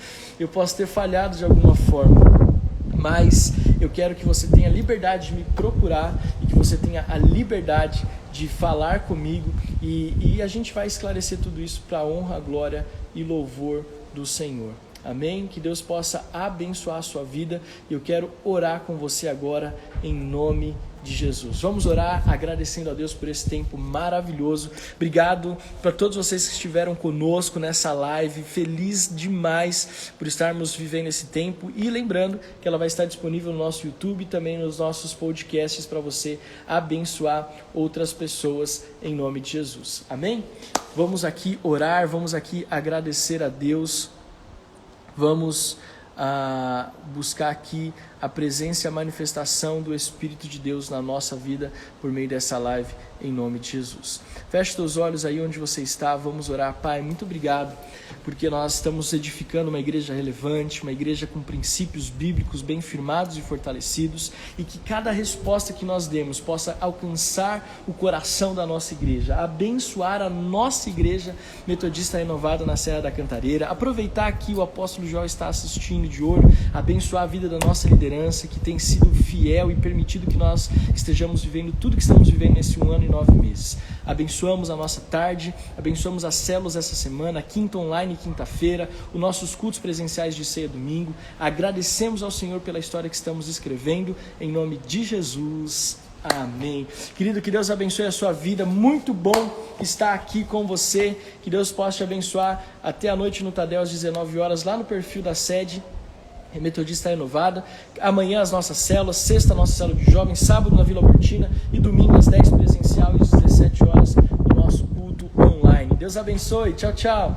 S1: Mas eu quero que você tenha liberdade de me procurar e que você tenha a liberdade de falar comigo e a gente vai esclarecer tudo isso para a honra, glória e louvor do Senhor. Amém? Que Deus possa abençoar a sua vida. Eu quero orar com você agora em nome de Jesus. Vamos orar agradecendo a Deus por esse tempo maravilhoso. Obrigado para todos vocês que estiveram conosco nessa live. Feliz demais por estarmos vivendo esse tempo. E lembrando que ela vai estar disponível no nosso YouTube e também nos nossos podcasts para você abençoar outras pessoas em nome de Jesus. Amém? Vamos aqui orar, vamos aqui agradecer a Deus. Vamos buscar aqui a presença e a manifestação do Espírito de Deus na nossa vida por meio dessa live, em nome de Jesus. Feche os olhos aí onde você está, vamos orar. Pai, muito obrigado, porque nós estamos edificando uma igreja relevante, uma igreja com princípios bíblicos bem firmados e fortalecidos, e que cada resposta que nós demos possa alcançar o coração da nossa igreja, abençoar a nossa igreja metodista renovada na Serra da Cantareira, aproveitar que o apóstolo Joel está assistindo de olho, abençoar a vida da nossa liderança, que tem sido fiel e permitido que nós estejamos vivendo tudo que estamos vivendo nesse 1 ano e 9 meses. Abençoamos a nossa tarde, abençoamos as células essa semana, a quinta online quinta-feira, os nossos cultos presenciais de ceia domingo. Agradecemos ao Senhor pela história que estamos escrevendo, em nome de Jesus. Amém. Querido, que Deus abençoe a sua vida. Muito bom estar aqui com você. Que Deus possa te abençoar até a noite no Tadel às 19 horas, lá no perfil da sede Metodista Renovada. Amanhã as nossas células, sexta a nossa célula de jovens, sábado na Vila Albertina e domingo às 10 presencial e às 17 horas o nosso culto online. Deus abençoe. Tchau, tchau.